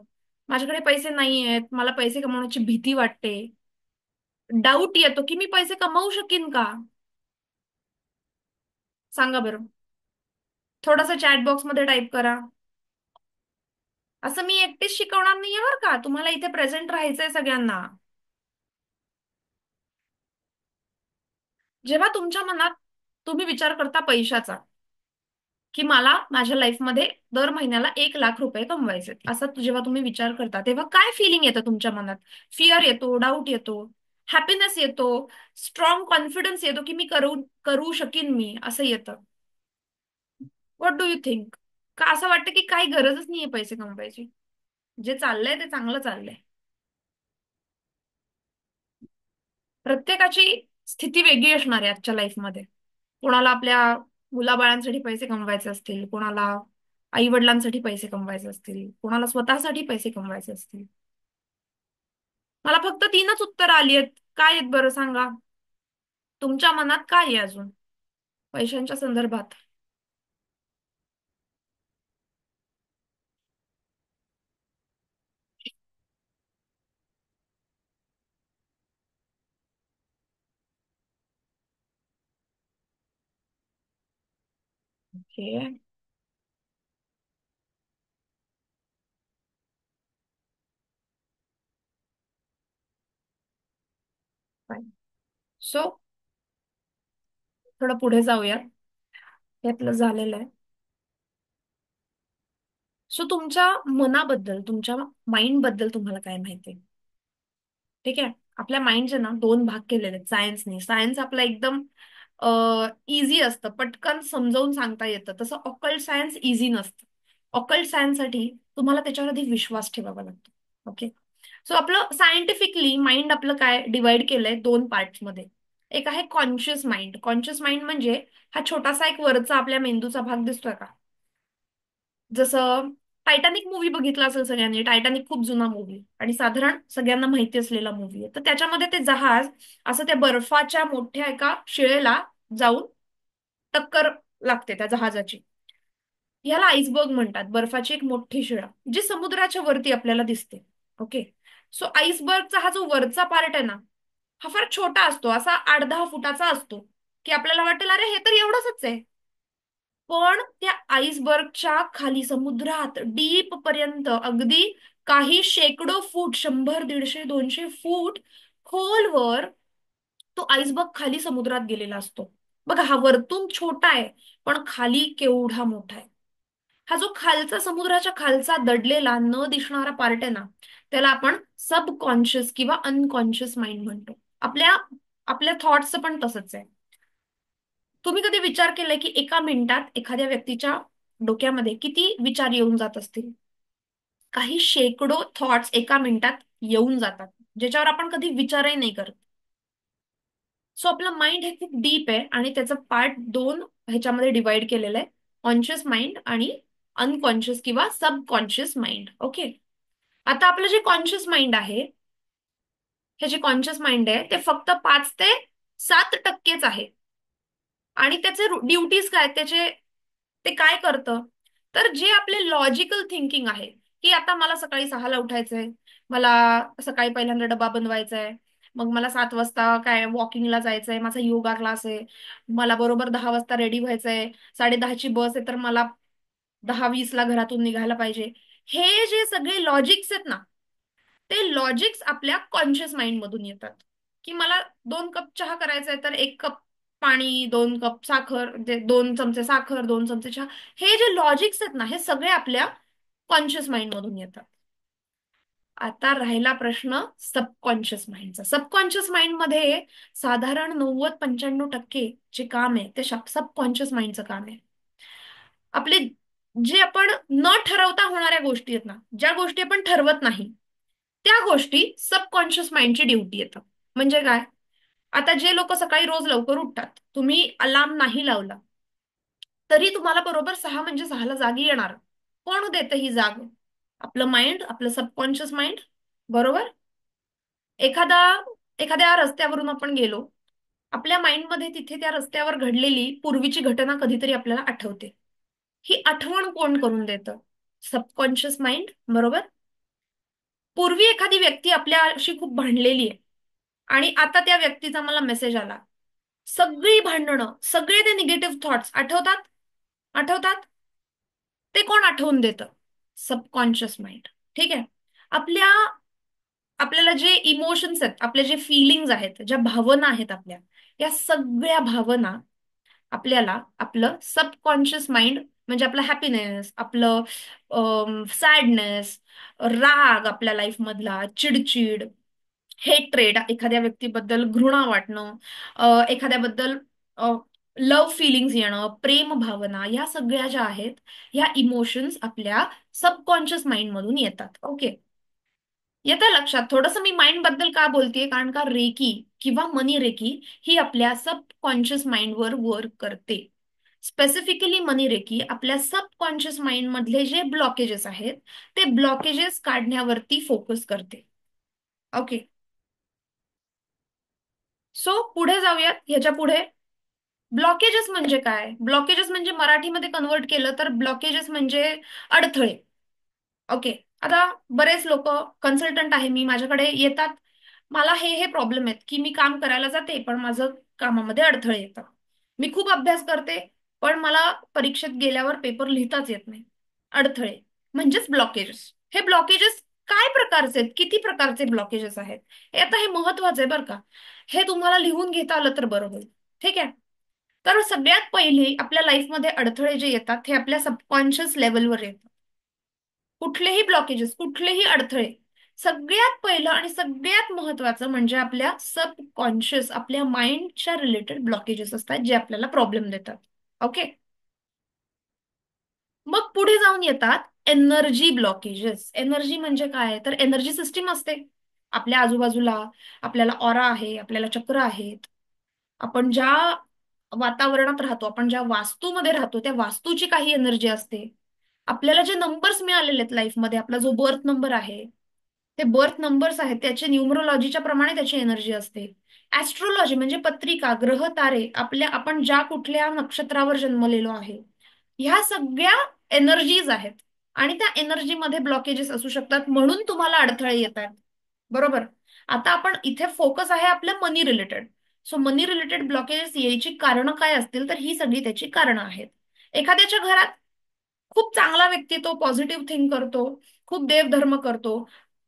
Speaker 1: माझ्याकडे पैसे नाही आहेत, मला पैसे कमवण्याची भीती वाटते, डाऊट येतो की मी पैसे कमवू शकीन का? सांगा बरं. थोडंसं चॅट बॉक्स मध्ये टाईप करा. असं मी एकटीच शिकवणार नाहीये बरं का, तुम्हाला इथे प्रेझेंट राहायचंय सगळ्यांना. जेव्हा तुमच्या मनात तुम्ही विचार करता पैशाचा, की मला माझ्या लाईफमध्ये दर महिन्याला 1 लाख रुपये कमवायचे, असा जेव्हा तुम्ही विचार करता तेव्हा काय फिलिंग येतं तुमच्या मनात? फिअर येतो, डाऊट येतो, हॅपीनेस येतो, स्ट्रॉंग कॉन्फिडन्स येतो की मी करू करू शकीन मी, असं येतं. What do you think? का असं वाटतं की काही गरजच नाहीये पैसे कमवायची, जे चाललंय ते चांगलं चाललंय? प्रत्येकाची स्थिती वेगळी असणार आहे आजच्या लाईफमध्ये. कोणाला आपल्या मुलाबाळांसाठी पैसे कमवायचे असतील, कोणाला आई वडिलांसाठी पैसे कमवायचे असतील, कोणाला स्वतःसाठी पैसे कमवायचे असतील. मला फक्त 3च उत्तर आली आहेत. काय आहेत बरं सांगा? तुमच्या मनात काय आहे अजून पैशांच्या संदर्भात? ओके. सो थोडं पुढे जाऊया. यातलं झालेलं आहे. सो तुमच्या मनाबद्दल, तुमच्या माइंड बद्दल तुम्हाला काय माहिती? ठीक आहे. आपल्या माइंडचे ना 2 भाग केलेले आहेत सायन्सने. सायन्स आपलं एकदम इझी असतं, पटकन समजावून सांगता येतं. तसं ऑकल्ट सायन्स इझी नसतं. ऑकल्ट सायन्स साठी तुम्हाला त्याच्यावर आधी विश्वास ठेवावा लागतो. ओके. सो आपलं सायंटिफिकली माइंड आपलं काय डिवाइड केलंय 2 पार्ट्स मध्ये. एक आहे कॉन्शियस माइंड. कॉन्शियस माइंड म्हणजे हा छोटासा एक वरचा आपल्या मेंदूचा भाग दिसतोय का? जसं टायटॅनिक मूवी बघितला असेल सगळ्यांनी. टायटॅनिक खूप जुना मूवी आणि साधारण सगळ्यांना माहिती असलेला मूवी आहे. तर त्याच्यामध्ये ते जहाज असं त्या बर्फाच्या मोठ्या एका शिळेला जाऊन टक्कर लागते त्या जहाजाची. याला आईसबर्ग म्हणतात, बर्फाची एक मोठी शिळा जी समुद्राच्या वरती आपल्याला दिसते. ओके. सो आईसबर्गचा हा जो वरचा पार्ट आहे ना, हा फार छोटा असतो, असा 8-10 फुटाचा असतो, की आपल्याला वाटेल अरे हे तर एवढंच आहे. पण त्या आईसबर्गच्या खाली समुद्रात डीप पर्यंत अगदी काही शेकडो फूट, 100, 150, 200 फूट खोलवर तो आईसबर्ग खाली समुद्रात गेलेला असतो. बघा, हा वरतून छोटा आहे पण खाली केवढा मोठा आहे. हा जो खालचा, समुद्राच्या खालचा दडलेला न दिसणारा पार्ट आहे ना, त्याला आपण सबकॉन्शियस किंवा अनकॉन्शियस माइंड म्हणतो. आपल्या आपल्या थॉट्सचं पण तसंच आहे. तुम्ही कधी विचार केलाय की एका मिनिटात एखाद्या व्यक्तीच्या डोक्यामध्ये किती विचार येऊन जात असतील? काही शेकडो थॉट्स एका मिनिटात येऊन जातात, ज्याच्यावर आपण कधी विचारही नाही करत. सो आपलं माइंड हे खूप डीप आहे आणि त्याचं पार्ट 2 ह्याच्यामध्ये डिवाइड केलेलं आहे. कॉन्शियस माइंड आणि अनकॉन्शियस किंवा सबकॉन्शियस माइंड. ओके. आता आपलं जे कॉन्शियस माइंड आहे, हे जे कॉन्शियस माइंड आहे ते फक्त 5 ते 7% आहे. आणि त्याचे ड्युटीज काय त्याचे, ते काय करतं? तर जे आपले लॉजिकल थिंकिंग आहे, की आता मला सकाळी 6ला उठायचंय, मला सकाळी पहिल्यांदा डबा बनवायचा आहे, मग मला 7 वाजता काय वॉकिंगला जायचंय, माझा योगा क्लास आहे, मला बरोबर 10 वाजता रेडी व्हायचंय, 10:30ची बस आहे तर मला 10:20ला घरातून निघायला पाहिजे. हे जे सगळे लॉजिक्स आहेत ना, ते लॉजिक्स आपल्या कॉन्शियस माइंड मधून येतात. की मला 2 कप चहा करायचा आहे तर 1 कप पाणी, 2 कप साखर, 2 चमचे साखर, 2 चमचे चहा. हे जे लॉजिक्स आहेत ना, हे सगळे आपल्या कॉन्शियस माइंड मधून येतात. आता राहिला प्रश्न सबकॉन्शियस माइंडचा. सबकॉन्शियस माइंड मध्ये साधारण 90-95% जे काम आहे ते सबकॉन्शियस माइंडचं काम आहे. आपले जे आपण न ठरवता होणाऱ्या गोष्टी आहेत ना, ज्या गोष्टी आपण ठरवत नाही, त्या गोष्टी सबकॉन्शियस माइंडची ड्युटी येतं. म्हणजे काय? आता जे लोक सकाळी रोज लवकर उठतात, तुम्ही अलार्म नाही लावला तरी तुम्हाला बरोबर 6 म्हणजे 6ला जागी येणार. कोण देतं ही जाग? आपलं माइंड, आपलं सबकॉन्शियस माइंड. बरोबर. एखादा एखाद्या रस्त्यावरून आपण गेलो, आपल्या माइंडमध्ये तिथे त्या रस्त्यावर घडलेली पूर्वीची घटना कधीतरी आपल्याला आठवते. ही आठवण कोण करून देतं? सबकॉन्शियस माइंड, बरोबर. पूर्वी एखादी व्यक्ती आपल्याशी खूप भांडलेली आहे आणि आता त्या व्यक्तीचा मला मेसेज आला. सगळी भांडणं, सगळे ते निगेटिव्ह थॉट्स आठवतात. आठवतात. ते कोण आठवून देतं? Subconscious mind. ठीक आहे. आपल्या आपल्याला जे इमोशन्स आहेत, आपले जे फिलिंग्ज आहेत, ज्या भावना आहेत आपल्या, या सगळ्या भावना आपल्याला आपलं सबकॉन्शियस माइंड, म्हणजे आपलं हॅपीनेस, आपलं सॅडनेस, राग आपल्या लाईफ मधला, चिडचिड, हेट्रेड, एखाद्या व्यक्तीबद्दल घृणा वाटणं, एखाद्याबद्दल लव्ह फिलिंग्स येणं, प्रेम भावना, या सगळ्या ज्या आहेत, ह्या इमोशन्स आपल्या सबकॉन्शियस माइंड मधून येतात. ओके. येतं लक्षात? थोडंसं मी माइंड बद्दल का बोलतेय, कारण का रेकी किंवा मनी रेकी ही आपल्या सबकॉन्शियस माइंडवर वर्क करते. स्पेसिफिकली मनी रेकी आपल्या सबकॉन्शियस माइंड मधले जे ब्लॉकेजेस आहेत, ते ब्लॉकेजेस काढण्यावरती फोकस करते. ओके. सो पुढे जाऊयात. ह्याच्या पुढे ब्लॉकेजेस म्हणजे काय? ब्लॉकेजेस म्हणजे मराठीमध्ये कन्वर्ट केलं तर ब्लॉकेजेस म्हणजे अडथळे. ओके. आता बरेच लोक, कन्सल्टंट आहे मी, माझ्याकडे येतात. मला हे प्रॉब्लेम आहेत की मी काम करायला जाते पण माझं कामामध्ये अडथळे येतात. मी खूप अभ्यास करते पण मला परीक्षेत गेल्यावर पेपर लिहिताच येत नाही. अडथळे म्हणजेच ब्लॉकेजेस. हे ब्लॉकेजेस काय प्रकारचे आहेत, किती प्रकारचे ब्लॉकेजेस आहेत, हे आता हे महत्वाचं आहे बरं का. हे तुम्हाला लिहून घेता आलं तर बरं होईल. ठीक आहे. तर सगळ्यात पहिली आपल्या लाईफमध्ये अडथळे जे येतात हे आपल्या सबकॉन्शियस लेवलवर येतात. कुठलेही ब्लॉकेजेस, कुठलेही अडथळे, सगळ्यात पहिलं आणि सगळ्यात महत्वाचं म्हणजे आपल्या सबकॉन्शियस, आपल्या माइंडच्या रिलेटेड ब्लॉकेजेस असतात जे आपल्याला प्रॉब्लेम देतात. ओके. मग पुढे जाऊन येतात एनर्जी ब्लॉकेजेस. एनर्जी म्हणजे काय? तर एनर्जी सिस्टीम असते आपल्या आजूबाजूला. आपल्याला ऑरा आहे, आपल्याला चक्र आहेत. आपण ज्या वातावरणात राहतो, आपण ज्या वास्तूमध्ये राहतो, त्या वास्तूची काही एनर्जी असते. आपल्याला जे नंबर्स मिळालेले आहेत लाईफमध्ये, आपला जो बर्थ नंबर आहे, ते बर्थ नंबर्स आहेत त्याचे न्यूमरोलॉजीच्या प्रमाणे त्याची एनर्जी असते. ऍस्ट्रोलॉजी म्हणजे पत्रिका, ग्रह, तारे, आपण ज्या कुठल्या नक्षत्रावर जन्मलेलो आहे, ह्या सगळ्या एनर्जीज आहेत. आणि त्या एनर्जीमध्ये ब्लॉकेजेस असू शकतात, म्हणून तुम्हाला अडथळे येतात. बरोबर. आता आपण इथे फोकस आहे आपल्या मनी रिलेटेड. सो मनी रिलेटेड ब्लॉकेजेस यायची कारणं काय असतील, तर ही सगळी त्याची कारणं आहेत. एखाद्याच्या घरात खूप चांगला व्यक्ती, तो पॉझिटिव्ह थिंक करतो, खूप देवधर्म करतो,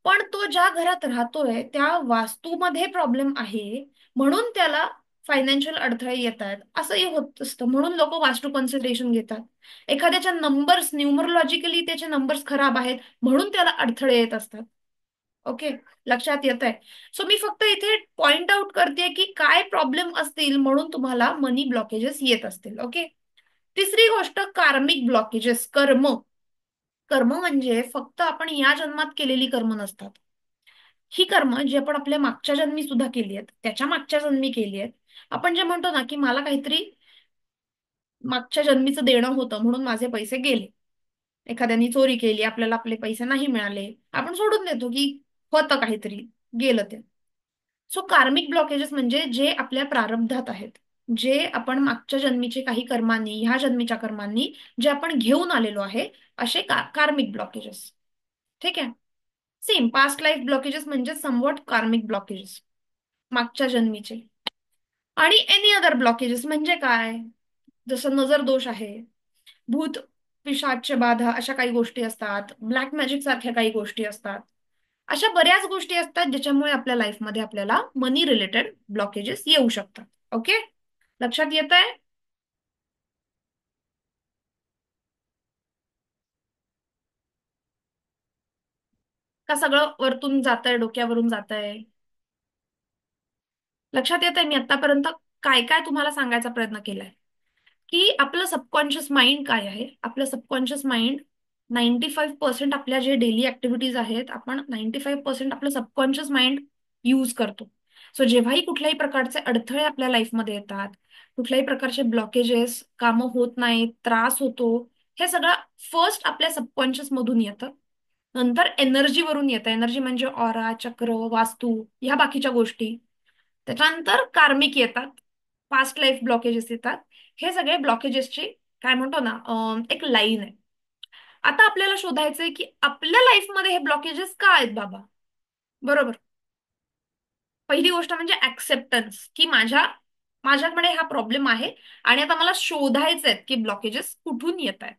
Speaker 1: पण तो ज्या घरात राहतोय त्या वास्तूमध्ये प्रॉब्लेम आहे, म्हणून त्याला फायनान्शियल अडथळे येत आहेत, असंही होत असतं. म्हणून लोक वास्तू कन्सल्टेशन घेतात. एखाद्याच्या नंबर्स, न्यूमरोलॉजिकली त्याचे नंबर्स खराब आहेत, म्हणून त्याला अडथळे येत असतात. ओके. लक्षात येत आहे? सो मी फक्त इथे पॉइंट आउट करते की काय प्रॉब्लेम असतील म्हणून तुम्हाला मनी ब्लॉकेजेस येत असतील. ओके. तिसरी गोष्ट, कार्मिक ब्लॉकेजेस. कर्म. कर्म म्हणजे फक्त आपण या जन्मात केलेली कर्म नसतात. ही कर्म जी आपण आपल्या मागच्या जन्मी सुद्धा केली आहेत, त्याच्या मागच्या जन्मी केली आहेत. आपण जे म्हणतो ना की मला काहीतरी मागच्या जन्मीचं देणं होतं म्हणून माझे पैसे गेले. एखाद्याने चोरी केली, आपल्याला आपले पैसे नाही मिळाले, आपण सोडून देतो की होतं काहीतरी, गेलं ते. सो कार्मिक ब्लॉकेजेस म्हणजे जे आपल्या प्रारब्धात आहेत, जे आपण मागच्या जन्मीचे काही कर्मांनी, ह्या जन्मीच्या कर्मांनी जे आपण घेऊन आलेलो आहे, असे कार्मिक ब्लॉकेजेस. ठीक आहे. सेम पास्ट लाईफ ब्लॉकेजेस म्हणजे समवॉट कार्मिक ब्लॉकेजेस, मागच्या जन्मीचे. आणि एनी अदर ब्लॉकेजेस म्हणजे काय? जसं नजर दोष आहे, भूत पिशाच बाधा, अशा काही गोष्टी असतात, ब्लॅक मॅजिक सारख्या काही गोष्टी असतात. अशा बऱ्याच गोष्टी असतात ज्याच्यामुळे आपल्या लाईफमध्ये आपल्याला मनी रिलेटेड ब्लॉकेजेस येऊ शकतात. ओके. लक्षात येत आहे? का सगळं वरतून जात आहे, डोक्यावरून जात आहे? लक्षात येत आहे मी आतापर्यंत काय काय तुम्हाला सांगायचा प्रयत्न केलाय? की आपलं सबकॉन्शियस माइंड काय आहे. आपलं सबकॉन्शियस माइंड 95% आपल्या जे डेली ऍक्टिव्हिटीज आहेत, आपण 95% आपलं सबकॉन्शियस माइंड यूज करतो. सो जेव्हाही कुठल्याही प्रकारचे अडथळे आपल्या लाईफमध्ये येतात, कुठल्याही प्रकारचे ब्लॉकेजेस, कामं होत नाहीत, त्रास होतो, हे सगळं फर्स्ट आपल्या सबकॉन्शियस मधून येतं. नंतर एनर्जीवरून येतं. एनर्जी म्हणजे ऑरा, चक्र, वास्तू, ह्या बाकीच्या गोष्टी. त्याच्यानंतर कार्मिक येतात, पास्ट लाईफ ब्लॉकेजेस येतात. हे सगळे ब्लॉकेजेसची काय म्हणतो ना, एक लाईन आहे. आता आपल्याला शोधायचंय की आपल्या लाईफमध्ये हे ब्लॉकेजेस का आहेत बाबा. बरोबर. पहिली गोष्ट म्हणजे ऍक्सेप्टन्स, की माझ्याकडे हा प्रॉब्लेम आहे आणि आता मला शोधायचे आहेत की ब्लॉकेजेस कुठून येत आहेत.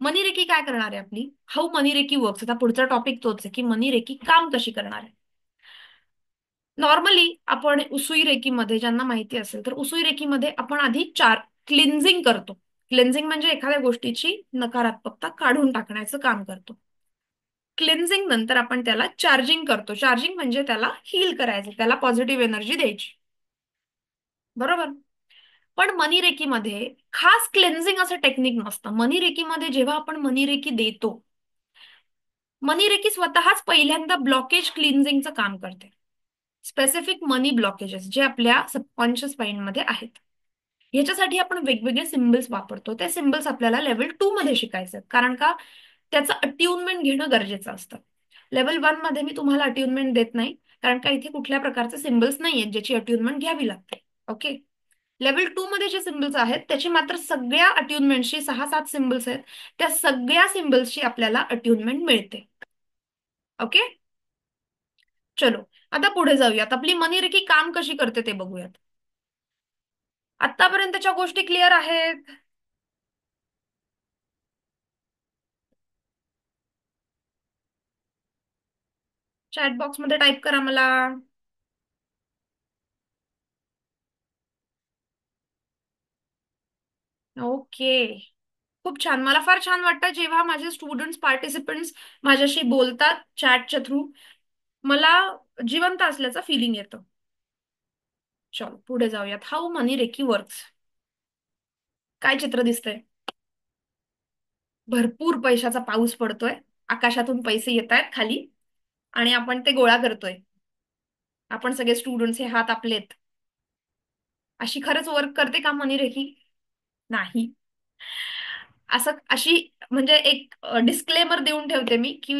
Speaker 1: मनी रेकी काय करणार आहे आपली, हाऊ मनी रेकी वर्क्स. आता पुढचा टॉपिक तोच आहे की मनी रेकी काम कशी करणार आहे. नॉर्मली आपण उसुई रेकीमध्ये, ज्यांना माहिती असेल तर उसुई रेकीमध्ये आपण आधी चार क्लिन्झिंग करतो. क्लिन्झिंग म्हणजे एखाद्या गोष्टीची नकारात्मकता काढून टाकण्याचं काम करतो. क्लिन्झिंग नंतर आपण त्याला चार्जिंग करतो. चार्जिंग म्हणजे त्याला हील करायचं, त्याला पॉझिटिव्ह एनर्जी द्यायची. बरोबर. पण मनी रेकीमध्ये खास क्लेन्झिंग असं टेक्निक नसतं. मनी रेकीमध्ये जेव्हा आपण मनी रेकी देतो, मनी रेकी स्वतःच पहिल्यांदा ब्लॉकेज क्लिन्झिंगचं काम करते. स्पेसिफिक मनी ब्लॉकेजेस जे आपल्या सबकॉन्शियस माइंडमध्ये आहेत, ह्याच्यासाठी आपण वेगवेगळे सिम्बल्स वापरतो. ते सिम्बल्स आपल्याला लेव्हल 2 मध्ये शिकायचे आहेत. कारण का, त्याचं अट्युनमेंट घेणं गरजेचं असतं. लेव्हल 1 मध्ये मी तुम्हाला अट्युनमेंट देत नाही, कारण का इथे कुठल्या प्रकारचे सिम्बल्स नाही आहेत ज्याची अट्युनमेंट घ्यावी लागते. ओके. लेव्हल 2 मध्ये जे सिम्बल्स आहेत त्याची मात्र सगळ्या अट्युनमेंटशी, 6-7 सिम्बल्स आहेत, त्या सगळ्या सिम्बल्सची आपल्याला अट्युनमेंट मिळते. ओके. चलो, आता पुढे जाऊयात. आपली मनी रेकी काम कशी करते ते बघूयात. आतापर्यंतच्या गोष्टी क्लिअर आहेत? चॅट बॉक्स मध्ये टाईप करा मला. ओके. खूप छान. मला फार छान वाटतं जेव्हा माझे स्टुडंट्स, पार्टिसिपंट्स माझ्याशी बोलतात चॅटच्या थ्रू. मला जिवंत असल्याचं फिलिंग येतं. चलो पुढे जाऊयात. How money reiki works. काय चित्र दिसतंय? भरपूर पैशाचा पाऊस पडतोय. आकाशातून पैसे येत आहेत खाली आणि आपण ते गोळा करतोय. आपण सगळे स्टुडंट्स हे हात आपलेत. अशी खरंच वर्क करते का मनी रेकी? नाही. अशी म्हणजे एक डिस्क्लेमर देऊन ठेवते मी की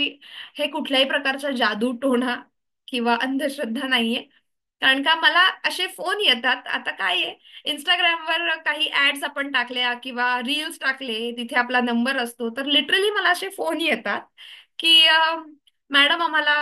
Speaker 1: हे कुठल्याही प्रकारचा जादू टोणा किंवा अंधश्रद्धा नाहीये. कारण का मला असे फोन येतात. आता काय आहे, इंस्टाग्रामवर काही ऍड्स आपण टाकल्या किंवा रील्स टाकले, तिथे आपला नंबर असतो, तर लिटरली मला असे फोन येतात की मॅडम आम्हाला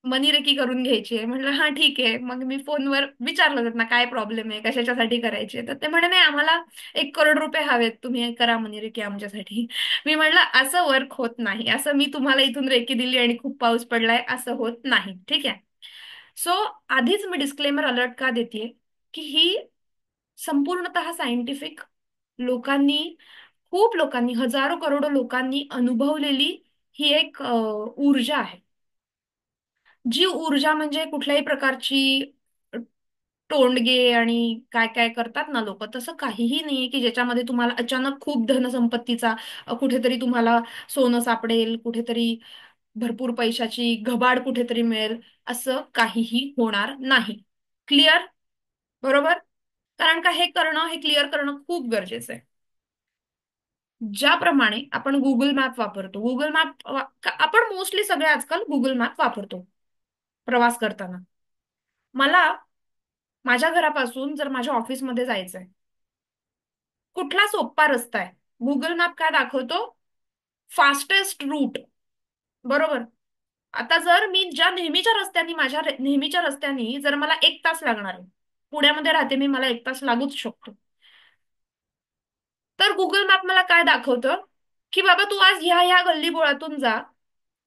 Speaker 1: मनी रेकी करून घ्यायची आहे. म्हटलं हा ठीक आहे. मग मी फोनवर विचारलं त्यांना काय प्रॉब्लेम आहे, कशाच्यासाठी करायची आहे. तर ते म्हणे नाही, आम्हाला 1 करोड रुपये हवेत, तुम्ही करा म्हणे रेकी आमच्यासाठी. मी म्हटलं असं वर्क होत नाही. असं मी तुम्हाला इथून रेकी दिली आणि खूप पाऊस पडलाय असं होत नाही. ठीक आहे. सो आधीच मी डिस्क्लेमर अलर्ट का देते की ही संपूर्णतः सायंटिफिक, लोकांनी, खूप लोकांनी, हजारो करोडो लोकांनी अनुभवलेली ही एक ऊर्जा आहे. जी ऊर्जा म्हणजे कुठल्याही प्रकारची टोंडगे आणि काय काय करतात ना लोक, तसं काहीही नाहीये की ज्याच्यामध्ये तुम्हाला अचानक खूप धनसंपत्तीचा कुठेतरी तुम्हाला सोनं सापडेल, कुठेतरी भरपूर पैशाची घबाड कुठेतरी मिळेल. असं काहीही होणार नाही. क्लिअर? बरोबर. कारण का, हे क्लिअर करणं खूप गरजेचं आहे. ज्याप्रमाणे आपण गुगल मॅप वापरतो, आपण मोस्टली सगळे आजकाल गुगल मॅप वापरतो प्रवास करताना. मला माझ्या घरापासून जर माझ्या ऑफिसमध्ये जायचंय, कुठला सोपा रस्ता आहे, गुगल मॅप काय दाखवतो? Fastest route. बरोबर. आता जर मी ज्या नेहमीच्या रस्त्याने, नेहमीच्या रस्त्याने जर मला 1 तास लागणार आहे, पुण्यामध्ये राहते मी, मला 1 तास लागूच शकतो, तर गुगल मॅप मला काय दाखवतं की बाबा तू आज ह्या ह्या गल्लीबोळातून जा,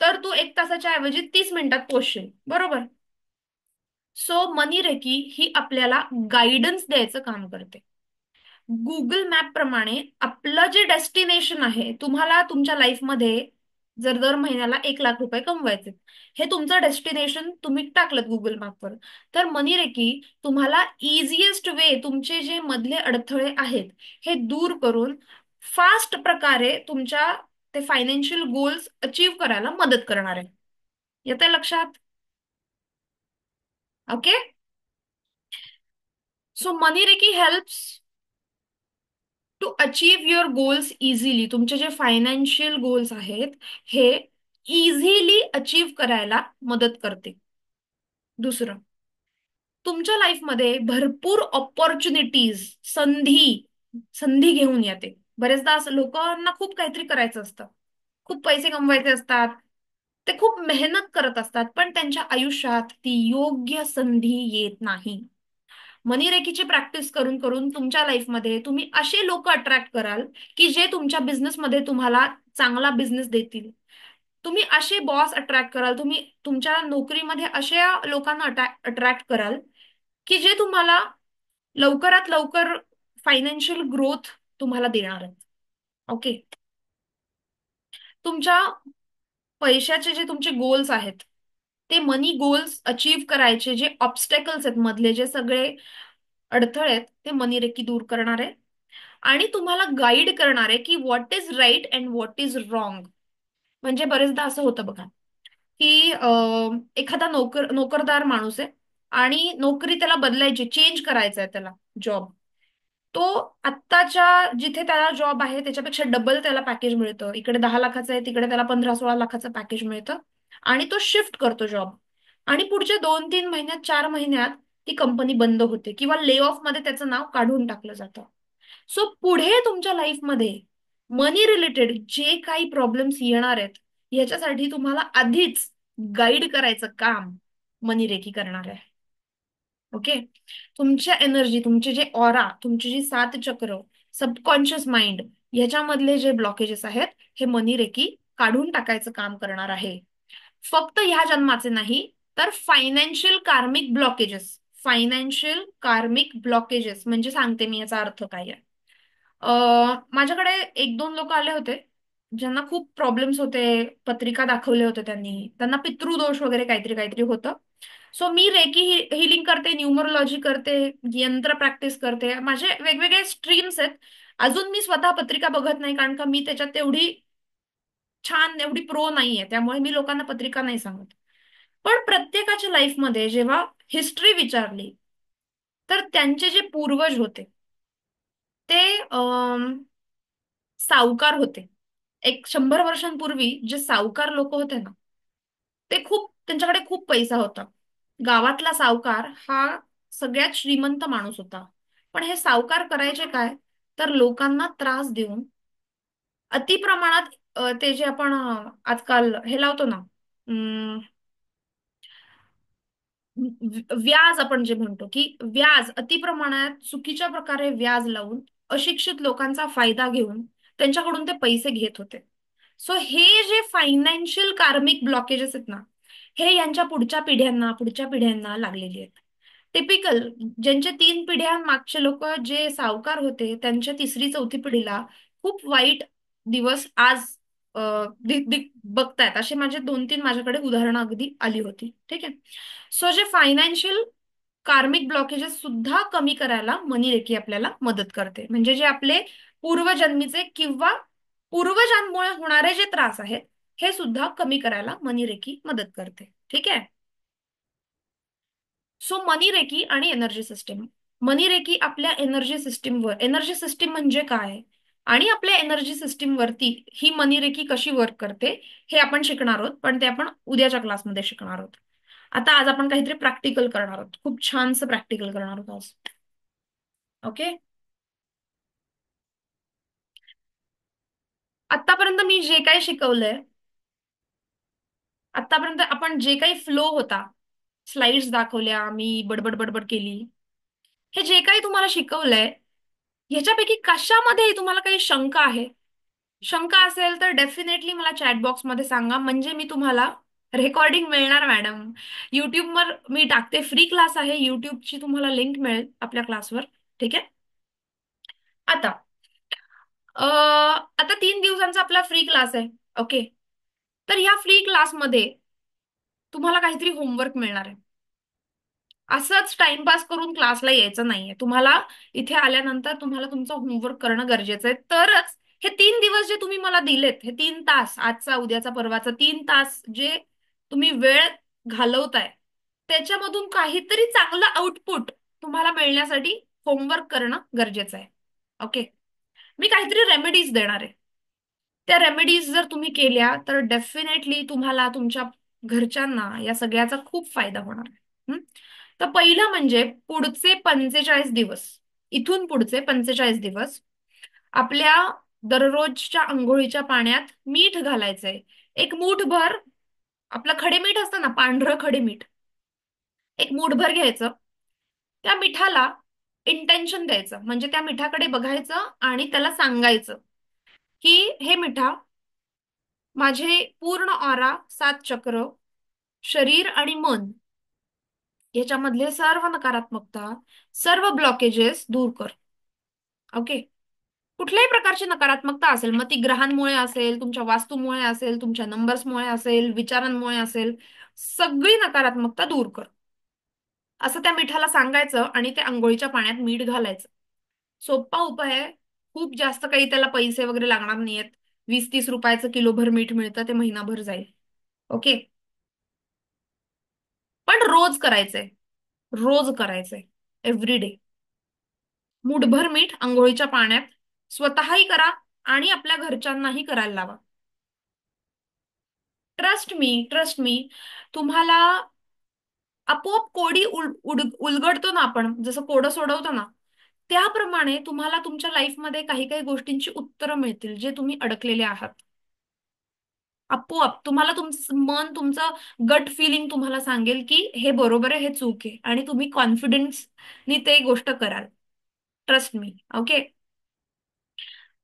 Speaker 1: तर तू 1 तासाच्या ऐवजी 30 मिनिटात पोहोचशील. बरोबर. सो मनी रेकी ही आपल्याला गायडन्स द्यायचं काम करते. गुगल मॅप प्रमाणे आपलं जे डेस्टिनेशन आहे, तुम्हाला तुमच्या लाईफमध्ये जर दर महिन्याला 1 लाख रुपये कमवायचे, हे तुमचं डेस्टिनेशन तुम्ही टाकलं गुगल मॅपवर, तर मनी रेकी तुम्हाला इझिएस्ट वे, तुमचे जे मधले अडथळे आहेत हे दूर करून फास्ट प्रकारे तुमच्या ते फायनान्शियल गोल्स अचीव्ह करायला मदत करणार आहे. येते लक्षात? Okay. So money reiki helps to achieve your goals easily. तुमचे जे फायनान्शियल गोल्स आहेत हे इझिली अचीव करायला मदत करते. दुसरं, तुमच्या लाईफमध्ये भरपूर ऑपॉर्च्युनिटीज, संधी संधी घेऊन येते. बरेचदा असं लोकांना खूप काहीतरी करायचं असतं, खूप पैसे कमवायचे असतात, ते खूप मेहनत करत असतात, पण त्यांच्या आयुष्यात ती योग्य संधी येत नाही. मनी रेकीची प्रॅक्टिस करून करून तुमच्या लाईफमध्ये तुम्ही असे लोक अट्रॅक्ट कराल की जे तुमच्या बिझनेसमध्ये तुम्हाला चांगला बिझनेस देतील. तुम्ही असे बॉस अट्रॅक्ट कराल, तुम्ही तुमच्या नोकरीमध्ये अशा लोकांना अट्रॅक्ट कराल की जे तुम्हाला लवकरात लवकर फायनान्शियल ग्रोथ तुम्हाला देणार आहेत. ओके. तुमच्या पैशाचे जे तुमचे गोल्स आहेत, ते मनी गोल्स अचीव्ह करायचे जे ऑब्स्टॅकल्स आहेत, मधले जे सगळे अडथळे आहेत, ते मनी रेकी दूर करणार आहे आणि तुम्हाला गाईड करणार आहे की what is right and what is wrong. म्हणजे बरेचदा असं होतं बघा की एखादा नोकरदार माणूस आहे आणि नोकरी त्याला बदलायची, चेंज करायचा आहे त्याला जॉब. तो आत्ताच्या जिथे त्याला जॉब आहे त्याच्यापेक्षा डबल त्याला पॅकेज मिळतं. इकडे 10 लाखाचं आहे, तिकडे त्याला 15-16 लाखाचं पॅकेज मिळतं आणि तो शिफ्ट करतो जॉब. आणि पुढच्या 2-3 महिन्यात, 4 महिन्यात ती कंपनी बंद होते किंवा ले ऑफ मध्ये त्याचं नाव काढून टाकलं जातं. सो पुढे तुमच्या लाईफमध्ये मनी रिलेटेड जे काही प्रॉब्लेम्स येणार आहेत, ह्याच्यासाठी तुम्हाला आधीच गाईड करायचं काम मनी रेकी करणार आहे. ओके. तुमच्या एनर्जी, तुमचे जे ऑरा, तुमची जी 7 चक्र, सबकॉन्शियस माइंड, ह्याच्यामधले जे ब्लॉकेजेस आहेत, हे मनी रेकी काढून टाकायचं काम करणार आहे. फक्त ह्या जन्माचे नाही, तर फायनान्शियल कार्मिक ब्लॉकेजेस. फायनान्शियल कार्मिक ब्लॉकेजेस म्हणजे सांगते मी याचा अर्थ काय आहे. माझ्याकडे 1-2 लोक आले होते ज्यांना खूप प्रॉब्लेम्स होते. पत्रिका दाखवले होते त्यांनी, त्यांना पितृदोष वगैरे काहीतरी काहीतरी होतं. सो मी रेकी हिलिंग करते, न्यूमरोलॉजी करते, यंत्र प्रॅक्टिस करते, माझे वेगवेगळे स्ट्रीम्स आहेत. अजून मी स्वतः पत्रिका बघत नाही कारण का मी त्याच्यात तेवढी छान, एवढी प्रो नाहीये, त्यामुळे मी लोकांना पत्रिका नाही सांगत. पण प्रत्येकाच्या लाईफमध्ये जेव्हा हिस्ट्री विचारली तर त्यांचे जे पूर्वज होते ते सावकार होते. 100 वर्षांपूर्वी जे सावकार लोक होते ना, ते खूप, त्यांच्याकडे खूप पैसा होता. गावातला सावकार हा सगळ्यात श्रीमंत माणूस होता. पण हे सावकार करायचे काय, तर लोकांना त्रास देऊन अतिप्रमाणात ते जे आपण आजकाल हे लावतो ना, व्याज आपण जे म्हणतो की व्याज अतिप्रमाणात चुकीच्या प्रकारे व्याज लावून अशिक्षित लोकांचा फायदा घेऊन त्यांच्याकडून ते पैसे घेत होते. सो हे जे फायनान्शियल कार्मिक ब्लॉकेजेस आहेत ना, हे यांच्या पुढच्या पिढ्यांना लागलेली आहेत. टिपिकल ज्यांच्या 3 पिढ्या मागचे लोक जे सावकार होते, त्यांच्या 3री-4थी पिढीला खूप वाईट दिवस आज बघतायत. असे माझे 2-3 माझ्याकडे उदाहरणं अगदी आली होती. ठीक आहे. सो जे फायनान्शियल कार्मिक ब्लॉकेजेस सुद्धा कमी करायला मनी रेकी आपल्याला मदत करते. म्हणजे जे आपले पूर्वजन्मीचे किंवा पूर्वजांमुळे होणारे जे त्रास आहेत, हे सुद्धा कमी करायला मनी रेकी मदत करते. ठीक आहे. सो मनी रेकी आणि एनर्जी सिस्टीम. मनी रेकी आपल्या एनर्जी सिस्टीम म्हणजे काय आणि आपल्या एनर्जी सिस्टीम वरती ही मनी रेकी कशी वर्क करते, हे आपण शिकणार आहोत. पण ते आपण उद्याच्या क्लासमध्ये शिकणार आहोत. आता आज आपण काहीतरी प्रॅक्टिकल करणार आहोत, खूप छानसं प्रॅक्टिकल करणार आहोत आज. ओके. आतापर्यंत मी जे काही शिकवलंय, आतापर्यंत आपण जे काही फ्लो होता, स्लाइड्स दाखवल्या, मी बडबड बडबड केली, हे जे काही तुम्हाला शिकवलंय, ह्याच्यापैकी कशामध्ये तुम्हाला काही शंका आहे? शंका असेल तर डेफिनेटली मला चॅट बॉक्समध्ये सांगा, म्हणजे मी तुम्हाला रेकॉर्डिंग मिळणार मॅडम. युट्यूबवर मी टाकते, फ्री क्लास आहे, युट्यूबची तुम्हाला लिंक मिळेल आपल्या क्लासवर. ठीक आहे. आता आता 3 दिवसांचा आपला फ्री क्लास आहे. ओके. तर ह्या फ्री क्लासमध्ये तुम्हाला काहीतरी होमवर्क मिळणार आहे. असंच टाइमपास करून क्लासला यायचं नाहीये तुम्हाला. इथे आल्यानंतर तुम्हाला तुमचं होमवर्क करणं गरजेचं आहे. तरच हे 3 दिवस जे तुम्ही मला दिलेत, हे 3 तास, आजचा, उद्याचा, परवाचा 3 तास जे तुम्ही वेळ घालवताय, त्याच्यामधून काहीतरी चांगलं आउटपुट तुम्हाला मिळण्यासाठी होमवर्क करणं गरजेचं आहे. ओके. मी काहीतरी रेमेडीज देणार आहे. त्या रेमेडीज जर तुम्ही केल्या तर डेफिनेटली तुम्हाला तुमच्या घरच्यांना या सगळ्याचा खूप फायदा होणार आहे. तर पहिलं म्हणजे पुढचे 45 दिवस, इथून पुढचे 45 दिवस आपल्या दररोजच्या आंघोळीच्या पाण्यात मीठ घालायचंय. एक मूठभर, आपलं खडे मीठ असतं ना, पांढरं खडे मीठ, एक मूठभर घ्यायचं. त्या मिठाला इंटेन्शन द्यायचं, म्हणजे त्या मिठाकडे बघायचं आणि त्याला सांगायचं की हे मिठा, माझे पूर्ण ऑरा, सात चक्र, शरीर आणि मन याच्यामधले सर्व नकारात्मकता, सर्व ब्लॉकेजेस दूर कर. ओके. कुठल्याही प्रकारची नकारात्मकता असेल, मग ती ग्रहांमुळे असेल, तुमच्या वास्तूमुळे असेल, तुमच्या नंबर्समुळे असेल, विचारांमुळे असेल, सगळी नकारात्मकता दूर कर, असं त्या मिठाला सांगायचं आणि ते आंघोळीच्या पाण्यात मीठ घालायचं. सोपा उपाय आहे. खूप जास्त काही त्याला पैसे वगैरे लागणार नाहीयेत. 20-30 रुपयाचं किलोभर मीठ मिळतं, ते महिनाभर जाईल. ओके. पण रोज करायचंय. रोज करायचंय. Every day. मूठभर मीठ आंघोळीच्या पाण्यात स्वतःही करा आणि आपल्या घरच्यांनाही करायला लावा. Trust me, trust me. तुम्हाला आपोआप कोडी उलगडतो ना आपण, जसं कोडं सोडवतो ना, त्याप्रमाणे तुम्हाला तुमच्या लाईफमध्ये काही काही गोष्टींची उत्तरं मिळतील जे तुम्ही अडकलेले आहात. आपोआप तुम्हाला तुमचं मन, तुमचं गट फिलिंग तुम्हाला सांगेल की हे बरोबर आहे, हे चूक आहे, आणि तुम्ही कॉन्फिडन्सनी ते गोष्ट कराल. Trust me. ओके.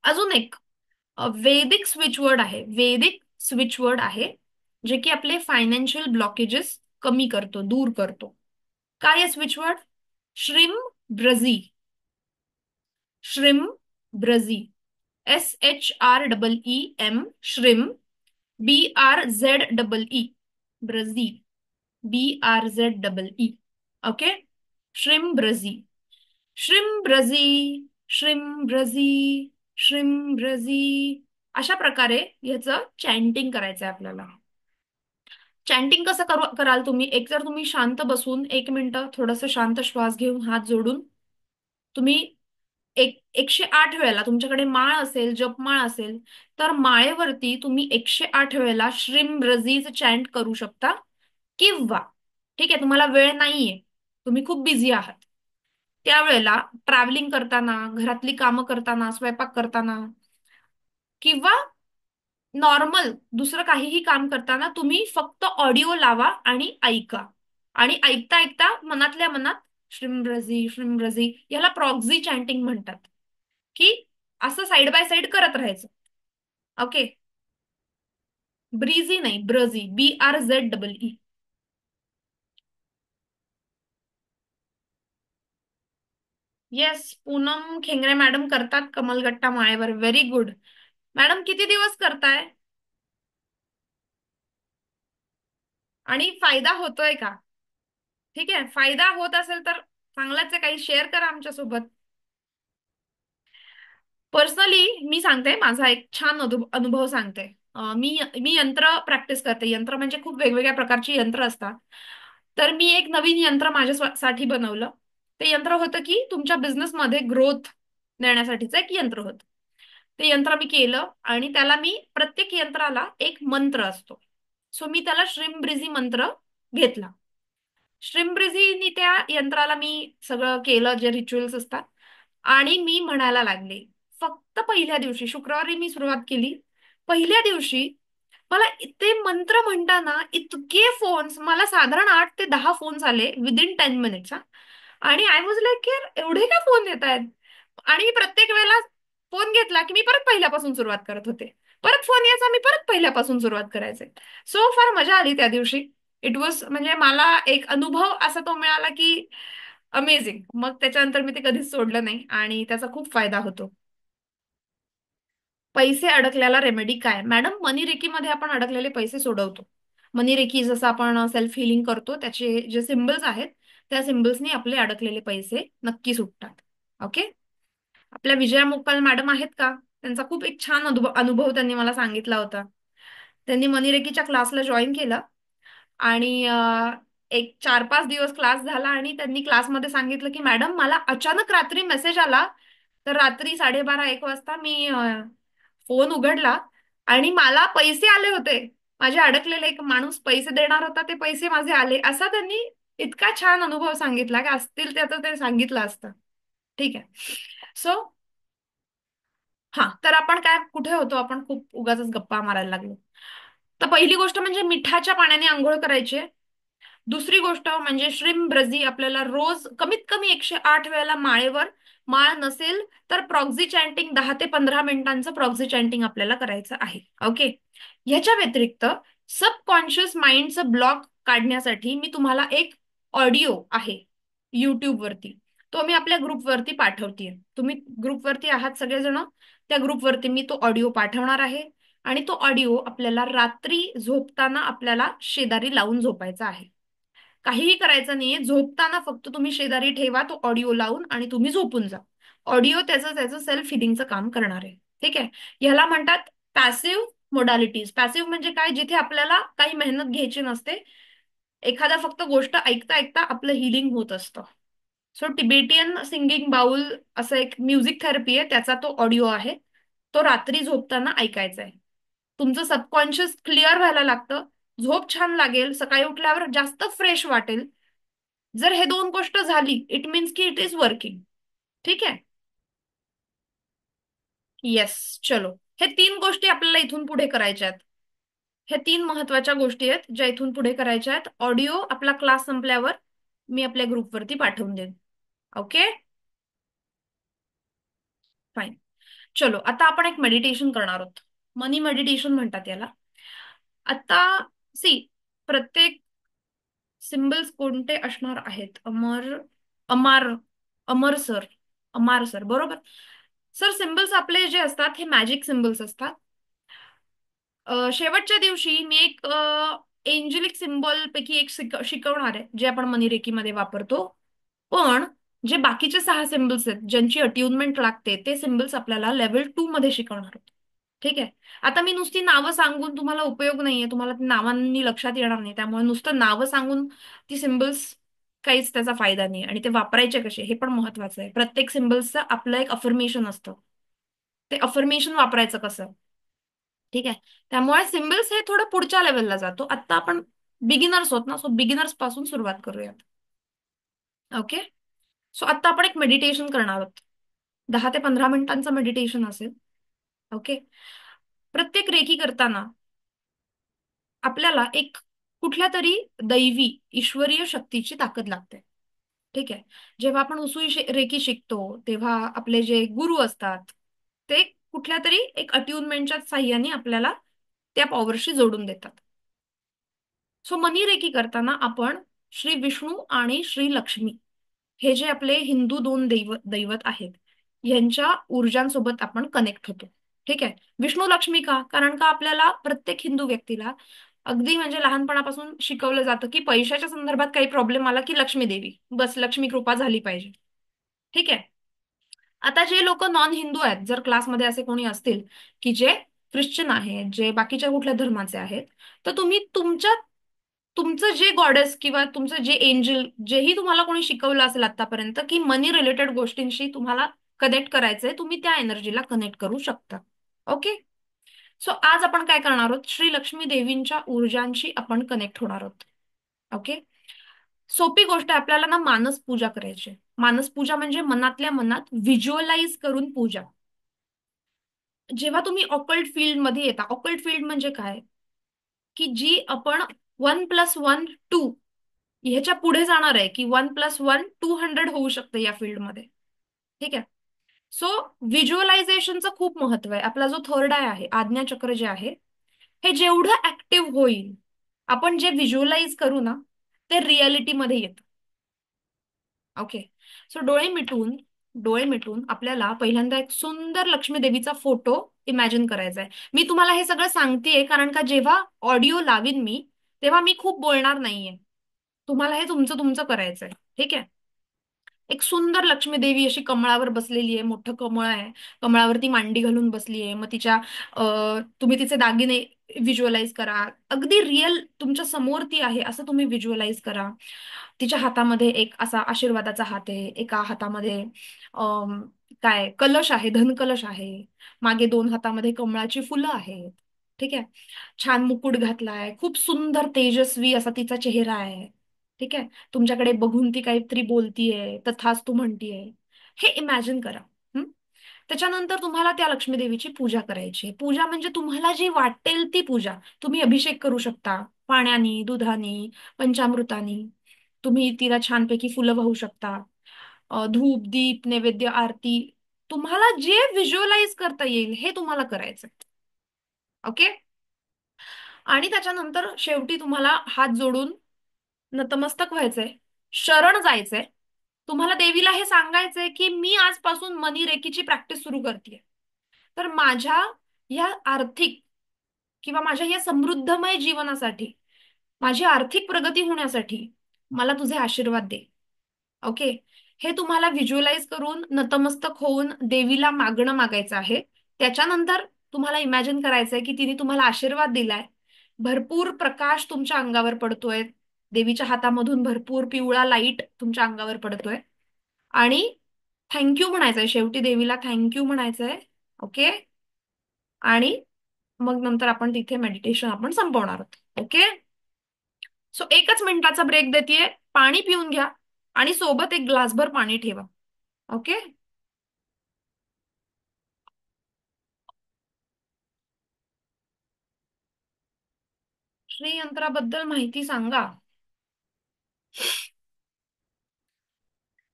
Speaker 1: अजून एक वैदिक स्विचवर्ड आहे. वैदिक स्विचवर्ड आहे जे की आपले फायनान्शियल ब्लॉकेजेस कमी करतो, दूर करतो. काय आहे स्विचवर्ड? श्रिम ब्रझी. श्रिम ब्रझी. SHREEM. श्रिम. BRZEE. ब्रझी. BRZEE. ओके. श्रिम ब्रझी. श्रिम ब्रझी. श्रिम ब्रझी. श्रिम ब्रझी. अशा प्रकारे ह्याचं चॅन्टिंग करायचंय आपल्याला. चॅन्टिंग कसं कराल तुम्ही? एक तर तुम्ही शांत बसून 1 मिनिटं थोडंसं शांत श्वास घेऊन हात जोडून तुम्ही 108 वेळेला, तुमच्याकडे माळ असेल, जपमाळ असेल, तर माळेवरती तुम्ही 108 वेळेला श्रीम रजीज चॅन्ट करू शकता. किंवा ठीक आहे, तुम्हाला वेळ नाहीये, तुम्ही खूप बिझी आहात, त्यावेळेला ट्रॅव्हलिंग करताना, घरातली कामं करताना, स्वयंपाक करताना, किंवा नॉर्मल दुसरं काहीही काम करताना तुम्ही फक्त ऑडिओ लावा आणि ऐका. आणि ऐकता ऐकता मनातल्या मनात श्रीमरजी श्रीमरजी, याला प्रॉक्झी चॅन्टिंग म्हणतात, की असं साइड बाय साइड करत राहायचं. ओके. ब्रीझी नाही, ब्रझी. BRZEE. येस, पूनम खेंगरे मॅडम करतात कमलगट्टा माळेवर. Very good. मॅडम किती दिवस करताय आणि फायदा होतोय का? ठीक आहे, फायदा होत असेल तर चांगलाच आहे, काही शेअर करा आमच्यासोबत. पर्सनली मी सांगते, माझा एक छान अनुभव सांगते. मी मी यंत्र प्रॅक्टिस करते. यंत्र म्हणजे खूप वेगवेगळ्या प्रकारची यंत्र असतात. तर मी एक नवीन यंत्र माझ्यासाठी बनवलं. ते यंत्र होतं की तुमच्या बिझनेसमध्ये ग्रोथ देण्यासाठीचं एक यंत्र होतं. ते यंत्र मी केलं आणि त्याला मी, प्रत्येक यंत्राला एक मंत्र असतो. सो मी त्याला श्रीमब्रिझी मंत्र घेतला. श्रीमब्रिझीनी त्या यंत्राला मी सगळं केलं, जे रिच्युअल्स असतात, आणि मी म्हणायला लागले. फक्त पहिल्या दिवशी, शुक्रवारी मी सुरुवात केली. पहिल्या दिवशी मला ते मंत्र म्हणताना इतके फोन्स, मला साधारण 8 ते 10 फोन्स आले विदिन 10 मिनिट्स. आणि आय वॉज लाईक, यार एवढे का फोन येत आहेत? आणि प्रत्येक वेळेला फोन घेतला की मी परत पहिल्यापासून सुरुवात करत होते. परत फोन यायचा, मी परत पहिल्यापासून सुरुवात करायचे. सो फार मजा आली त्या दिवशी. इट वॉज, म्हणजे मला एक अनुभव असा तो मिळाला की अमेझिंग. मग त्याच्यानंतर मी ते कधीच सोडलं नाही आणि त्याचा खूप फायदा होतो. पैसे अडकल्याला रेमेडी काय मॅडम? मनी रेकीमध्ये आपण अडकलेले पैसे सोडवतो. मनी रेकी जसं आपण सेल्फ हिलिंग करतो, त्याचे जे सिम्बल्स आहेत, त्या सिम्बल्सनी आपले अडकलेले पैसे नक्की सुटतात. ओके. आपल्या विजया मुक्काल मॅडम आहेत का? त्यांचा खूप एक छान अनुभव त्यांनी मला सांगितला होता. त्यांनी मनीरेकीच्या क्लासला जॉईन केलं आणि एक 4-5 दिवस क्लास झाला आणि त्यांनी क्लासमध्ये सांगितलं की मॅडम, मला अचानक रात्री मेसेज आला. तर रात्री 12:30-1 वाजता मी फोन उघडला आणि मला पैसे आले होते. माझे अडकलेले, एक माणूस पैसे देणार होता, ते पैसे माझे आले. असा त्यांनी इतका छान अनुभव सांगितला की असतील त्याचं ते सांगितलं असतं. ठीक आहे. सो हा, तर आपण काय कुठे होतो आपण, खूप उगाचच गप्पा मारायला लागलो. तर पहिली गोष्ट म्हणजे मिठाच्या पाण्याने आंघोळ करायची आहे. दुसरी गोष्ट म्हणजे श्रिम ब्रझी आपल्याला रोज कमीत कमी 108 वेळेला माळेवर, माळ नसेल तर प्रॉक्झी चॅन्टिंग 10 ते 15 मिनिटांचं प्रॉक्झी चॅन्टिंग आपल्याला करायचं आहे. ओके. ह्याच्या व्यतिरिक्त सबकॉन्शियस माइंडचं ब्लॉक काढण्यासाठी मी तुम्हाला एक ऑडिओ आहे युट्यूब वरती, तो मी आपल्या ग्रुपवरती पाठवतेय. तुम्ही ग्रुपवरती आहात सगळेजण, त्या ग्रुपवरती मी तो ऑडिओ पाठवणार आहे. आणि तो ऑडिओ आपल्याला रात्री झोपताना आपल्याला शेजारी लावून झोपायचा आहे. काहीही करायचं नाहीये, झोपताना फक्त तुम्ही शेजारी ठेवा तो ऑडिओ लावून आणि तुम्ही झोपून जा. ऑडिओ त्याचं त्याचं सेल्फ हिलिंगचं काम करणार आहे. ठीक आहे. ह्याला म्हणतात पॅसिव्ह मोडॅलिटीज. पॅसिव्ह म्हणजे काय, जिथे आपल्याला काही मेहनत घ्यायची नसते, एखादा फक्त गोष्ट ऐकता ऐकता आपलं हिलिंग होत असतं. सो टिबेटियन सिंगिंग बाउल असं एक म्युझिक थेरपी आहे, त्याचा तो ऑडिओ आहे. तो रात्री झोपताना ऐकायचा आहे. तुमचं सबकॉन्शियस क्लिअर व्हायला लागतं, झोप छान लागेल, सकाळी उठल्यावर जास्त फ्रेश वाटेल. जर हे दोन गोष्ट झाली, इट मीन्स की इट इज वर्किंग. ठीक आहे. येस. चलो, हे तीन गोष्टी आपल्याला इथून पुढे करायच्या आहेत. हे तीन महत्वाच्या गोष्टी आहेत ज्या इथून पुढे करायच्या आहेत. ऑडिओ आपला क्लास संपल्यावर मी आपल्या ग्रुपवरती पाठवून देईन. ओके. फाईन. चलो, आता आपण एक मेडिटेशन करणार आहोत. मनी मेडिटेशन म्हणतात याला. आता सी, प्रत्येक सिम्बल्स कोणते असणार आहेत? अमर, अमार, अमर सर, अमार सर, बरोबर. सर, सिम्बल्स आपले जे असतात हे मॅजिक सिम्बल्स असतात. शेवटच्या दिवशी मी एक एंजेलिक सिम्बॉल पैकी एक शिकवणार आहे, जे आपण मनी रेकीमध्ये वापरतो. पण जे बाकीचे 6 सिम्बल्स आहेत ज्यांची अट्युनमेंट लागते, ते सिम्बल्स आपल्याला लेव्हल 2 मध्ये शिकवणार आहोत. ठीक आहे. आता मी नुसती नावं सांगून तुम्हाला उपयोग नाहीये, तुम्हाला ती नावांनी लक्षात येणार नाही. त्यामुळे नुसतं नावं सांगून ती सिम्बल्स काहीच त्याचा फायदा नाही. आणि ते वापरायचे कसे हे पण महत्वाचं आहे. प्रत्येक सिम्बल्सचं आपलं एक अफर्मेशन असतं, ते अफर्मेशन वापरायचं कसं. ठीक आहे. त्यामुळे सिम्बल्स हे थोडं पुढच्या लेवलला जातो. आता आपण बिगिनर्स होत ना, सो बिगिनर्स पासून सुरुवात करूयात. ओके. सो आता आपण एक मेडिटेशन करणार आहोत. 10 ते 15 मिनिटांचं मेडिटेशन असेल. ओके. प्रत्येक रेकी करताना आपल्याला एक कुठल्या तरी दैवी ईश्वरीय शक्तीची ताकद लागते. ठीक आहे. जेव्हा आपण उसुई रेकी शिकतो तेव्हा आपले जे गुरु असतात ते कुठल्या तरी एक अट्युनमेंटच्या साह्याने आपल्याला त्या पॉवरशी जोडून देतात. सो मनी रेकी करताना आपण श्री विष्णू आणि श्री लक्ष्मी, हे जे आपले हिंदू दोन दैवत आहेत, यांच्या ऊर्जांसोबत आपण कनेक्ट होतो. ठीक आहे. विष्णू लक्ष्मी का? कारण का आपल्याला प्रत्येक हिंदू व्यक्तीला अगदी म्हणजे लहानपणापासून शिकवलं जातं की पैशाच्या संदर्भात काही प्रॉब्लेम आला की लक्ष्मी देवी, बस लक्ष्मी कृपा झाली पाहिजे. ठीक आहे. आता जे लोक नॉन हिंदू आहेत, जर क्लासमध्ये असे कोणी असतील की जे ख्रिश्चन आहेत, जे बाकीच्या कुठल्या धर्माचे आहेत, तर तुम्ही तुमचं जे गॉडेस किंवा तुमचं जे एंजल, जेही तुम्हाला कोणी शिकवलं असेल आतापर्यंत की मनी रिलेटेड गोष्टींशी तुम्हाला कनेक्ट करायचंय, तुम्ही त्या एनर्जीला कनेक्ट करू शकता. ओके. सो आज आपण काय करणार आहोत, श्री लक्ष्मी देवींच्या ऊर्जांशी आपण कनेक्ट होणार आहोत. ओके. सोपी गोष्ट आहे, आपल्याला ना मानस पूजा करायची. मानस पूजा म्हणजे मनातल्या मनात व्हिज्युअलाइज करून पूजा. जेव्हा तुम्ही ऑकल्ट फील्ड मध्ये येता, ऑकल्ट फील्ड म्हणजे काय, की जी आपण 1+1 2 ह्याच्या पुढे जाणार आहे, की 1+1 200 होऊ शकतं या फील्डमध्ये. ठीक आहे. सो व्हिज्युअलायझेशनचं खूप महत्व आहे. आपला जो थर्ड आय आहे, आज्ञाचक्र जे आहे, हे जेवढं ऍक्टिव्ह होईल, आपण जे व्हिज्युअलाइज करू ना, ते रियालिटीमध्ये येतं. ओके. सो डोळे मिटून आपल्याला पहिल्यांदा एक सुंदर लक्ष्मी देवीचा फोटो इमॅजिन करायचा आहे. मी तुम्हाला हे सगळं सांगतेय कारण का जेव्हा ऑडिओ लावीन मी, तेव्हा मी खूप बोलणार नाहीये. तुम्हाला हे तुमचं तुमचं करायचंय. ठीक आहे. एक सुंदर लक्ष्मी देवी अशी कमळावर बसलेली आहे, मोठं कमळ आहे, कमळावरती मांडी घालून बसली आहे. मग तुम्ही तिचे दागिने व्हिज्युअलाइज करा, अगदी रिअल तुमच्या समोर ती आहे असं तुम्ही व्हिज्युअलाइज करा. तिच्या हातामध्ये एक असा आशीर्वादाचा हात आहे, एका हातामध्ये अं काय कलश आहे, धनकलश आहे, मागे 2 हातामध्ये कमळाची फुलं आहेत. ठीक आहे. छान मुकुट घातलाय, खूप सुंदर तेजस्वी असा तिचा चेहरा आहे. ठीक आहे. तुमच्याकडे बघून ती काहीतरी बोलतीये, तथास्तु म्हणतीये, हे इमॅजिन करा. हं? त्याच्यानंतर तुम्हाला त्या लक्ष्मी देवीची पूजा करायची. पूजा म्हणजे तुम्हाला जी वाटेल ती पूजा. तुम्ही अभिषेक करू शकता पाण्याने, दुधाने, पंचामृताने. तुम्ही तिला छानपैकी फुलं वाहू शकता. धूप, दीप, नैवेद्य, आरती, तुम्हाला जे व्हिज्युअलाइज करता येईल हे तुम्हाला करायचं. ओके. आणि त्याच्यानंतर शेवटी तुम्हाला हात जोडून नतमस्तक व्हायचंय, शरण जायचंय. तुम्हाला देवीला हे सांगायचंय की मी आजपासून मनी रेकीची प्रॅक्टिस सुरू करते. तर माझ्या या आर्थिक किंवा माझ्या या समृद्धमय जीवनासाठी, माझी आर्थिक प्रगती होण्यासाठी मला तुझे आशीर्वाद दे. ओके. हे तुम्हाला व्हिज्युअलाइज करून नतमस्तक होऊन देवीला मागणं मागायचं आहे. त्याच्यानंतर तुम्हाला इमॅजिन करायचंय की तिने तुम्हाला आशीर्वाद दिलाय. भरपूर प्रकाश तुमच्या अंगावर पडतोय. देवीच्या हातामधून भरपूर पिवळा लाईट तुमच्या अंगावर पडतोय. आणि थँक्यू म्हणायचंय शेवटी देवीला, थँक्यू म्हणायचंय. ओके. आणि मग नंतर आपण तिथे मेडिटेशन आपण संपवणार आहोत. ओके. सो 1 मिनिटाचा ब्रेक देतेय. पाणी पिऊन घ्या आणि सोबत एक ग्लासभर पाणी ठेवा. ओके. श्रीयंत्राबद्दल माहिती सांगा.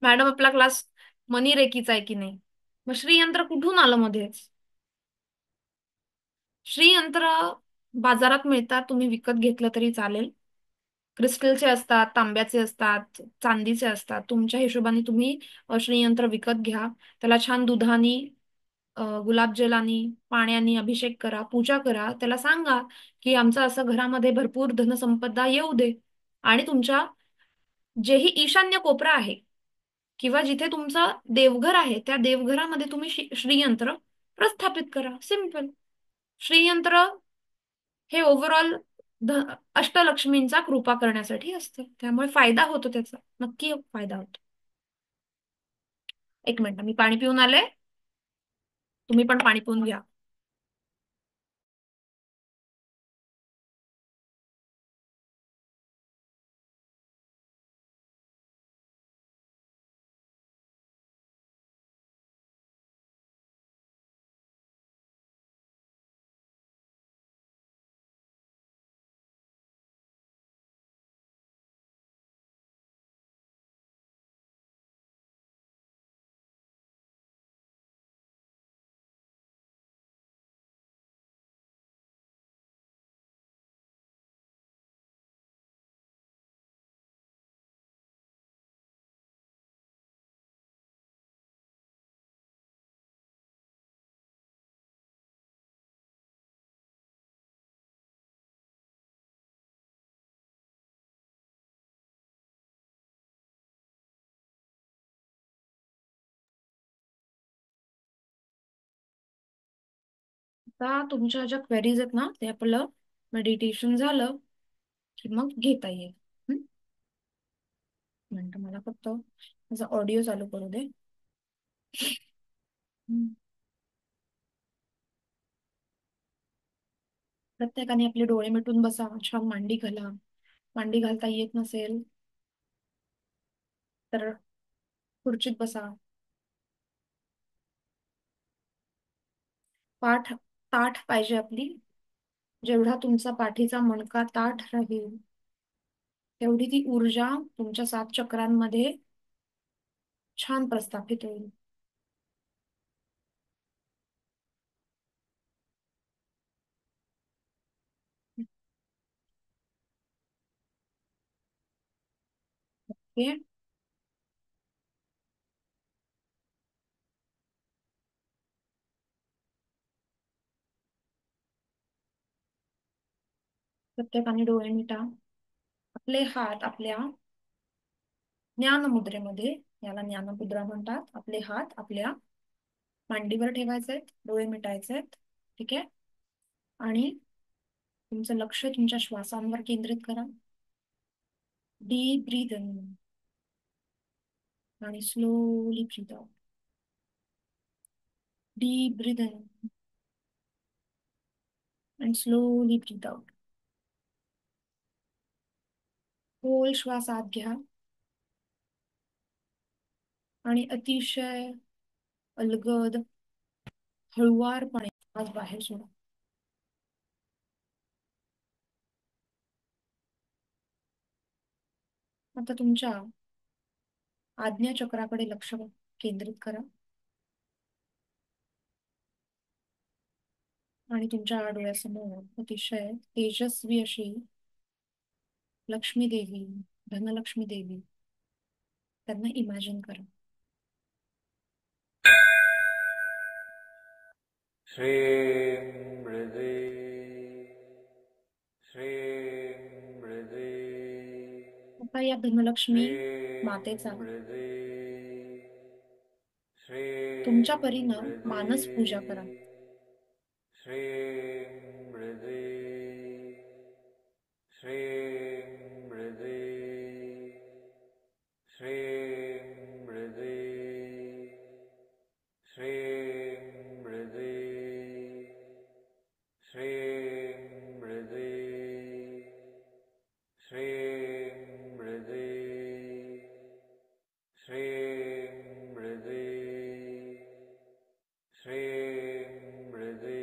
Speaker 1: मॅडम आपला क्लास मनी रेकीचा आहे की नाही? मग श्रीयंत्र कुठून आलं मध्येच? श्रीयंत्र बाजारात मिळतात, तुम्ही विकत घेतलं तरी चालेल. क्रिस्टलचे असतात, तांब्याचे असतात, चांदीचे असतात. तुमच्या हिशोबाने तुम्ही श्रीयंत्र विकत घ्या. त्याला छान दुधानी, गुलाबजलानी, पाण्याने अभिषेक करा, पूजा करा. त्याला सांगा की आमचं असं घरामध्ये भरपूर धनसंपदा येऊ दे. आणि तुमच्या जेही ईशान्य कोपरा आहे किंवा जिथे तुमचं देवघर आहे त्या देवघरामध्ये तुम्ही श्रीयंत्र प्रस्थापित करा. सिंपल. श्रीयंत्र हे ओव्हरऑल अष्टलक्ष्मींचा कृपा करण्यासाठी असतं. त्यामुळे फायदा होतो त्याचा, नक्की फायदा होतो. 1 मिनिट, मी पाणी पिऊन आले. तुम्ही पण पाणी पिऊन घ्या. आता तुमच्या ज्या क्वेरीज आहेत ना, ते आपलं मेडिटेशन झालं की मग घेता येईल. हं? मिनिट, मला फक्त माझा ऑडिओ चालू करू दे. हं. प्रत्येकाने आपले डोळे मिटून बसा, छान मांडी घाला. मांडी घालता येत नसेल तर खुर्चीत बसा. पाठ ताठ पाहिजे आपली. जेवढा तुमचा पाठीचा मणका ताठ राहील तेवढी ती ऊर्जा तुमच्या 7 चक्रांमध्ये छान प्रस्थापित होईल. ओके. प्रत्येकाने डोळे मिटा. आपले हात आपल्या ज्ञान मुद्रेमध्ये, याला ज्ञान मुद्रा म्हणतात, आपले हात आपल्या मांडीवर ठेवायचे आहेत, डोळे मिटायचे आहेत. ठीक आहे. आणि तुमचं लक्ष तुमच्या श्वासांवर केंद्रित करा. डीप ब्रीथ इन आणि slowly breathe out. Deep breathe in and slowly breathe out. खोल श्वास आत घ्या आणि अतिशय अलगद हळुवारपणे आज बाहेर सोडा. आता तुमच्या आज्ञाचक्राकडे लक्ष केंद्रित करा आणि तुमच्या डोळ्यासमोर अतिशय तेजस्वी अशी लक्ष्मी देवी, धनलक्ष्मी देवी त्यांना इमॅजिन करा.
Speaker 2: श्रीं मृदे श्रीं मृदे
Speaker 1: आता या धनलक्ष्मी
Speaker 2: श्रीं
Speaker 1: मातेचा
Speaker 2: मृदे श्रीं
Speaker 1: तुमच्या परीनं
Speaker 2: मृदे
Speaker 1: मानस पूजा करा.
Speaker 2: श्रीं मृदे श्रीं मृदे श्रीं मृदे श्रीं मृदे श्रीं मृदे श्रीं मृदे श्रीं मृदे श्रीं मृदे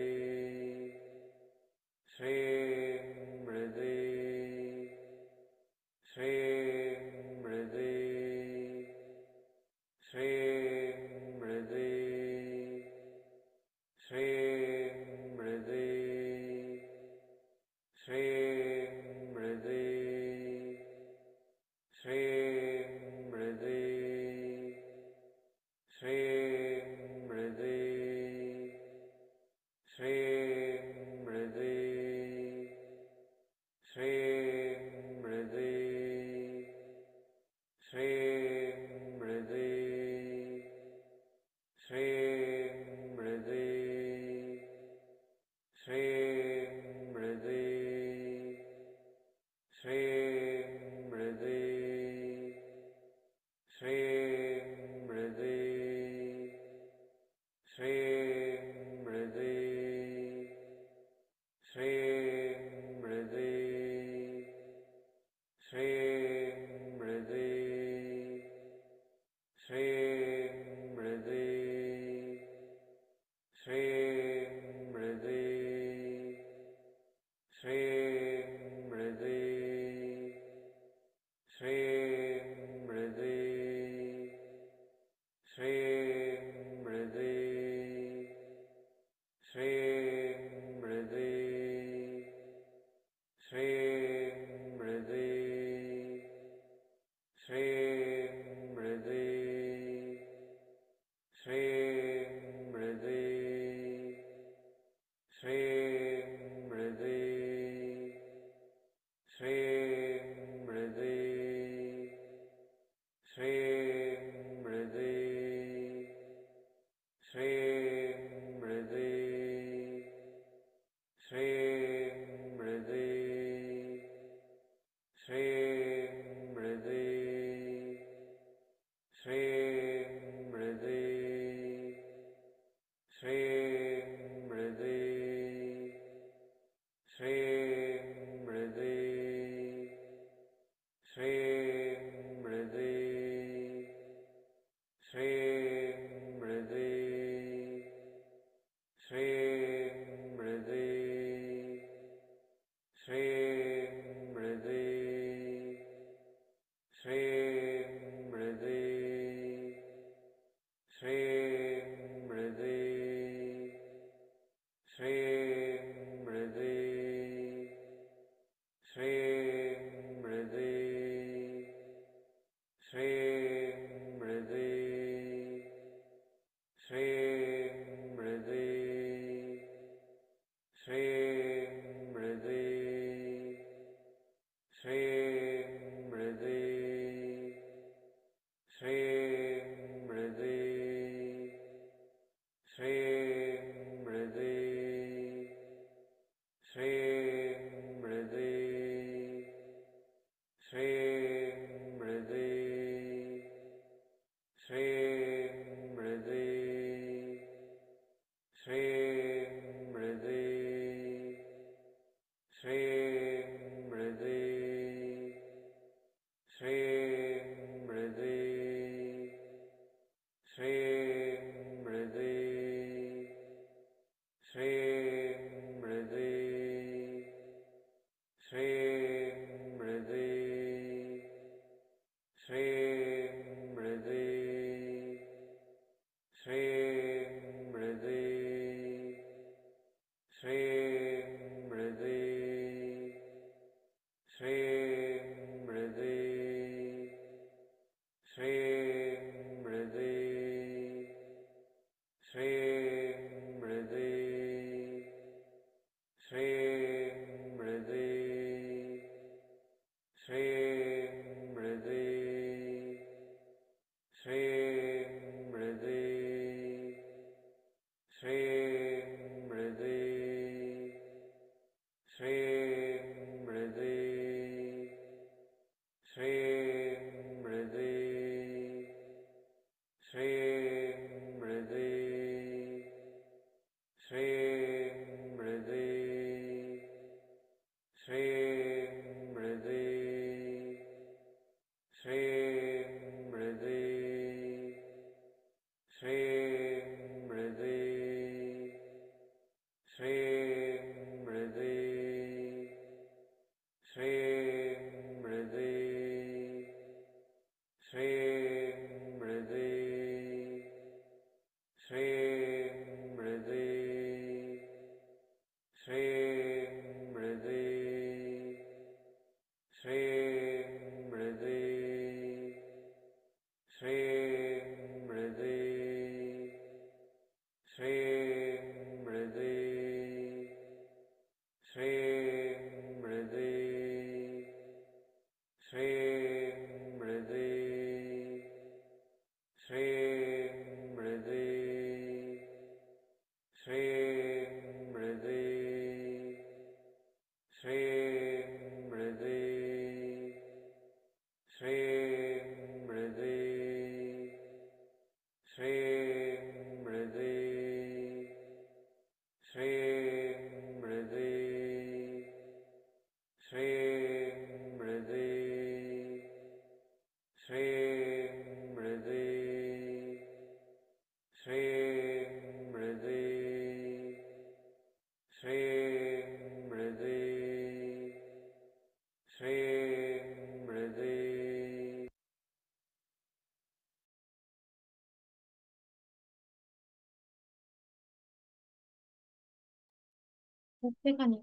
Speaker 1: प्रत्येकाने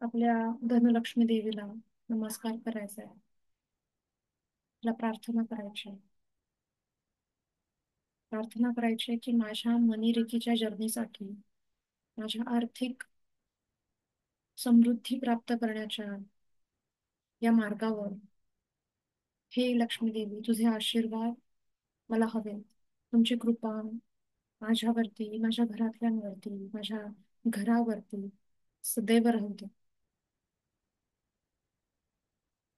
Speaker 1: आपल्या धनलक्ष्मी देवीला नमस्कार करायचा आहे, तिला प्रार्थना करायची आहे. प्रार्थना करायची आहे की माझ्या मनी रेकीच्या जर्नीसाठी, माझ्या आर्थिक समृद्धी प्राप्त करण्याच्या या मार्गावर, हे लक्ष्मी देवी तुझे आशीर्वाद मला हवे. तुमची कृपा माझ्यावरती, माझ्या घरातल्यांवरती, माझ्या घरावरती सदैव राहू दे.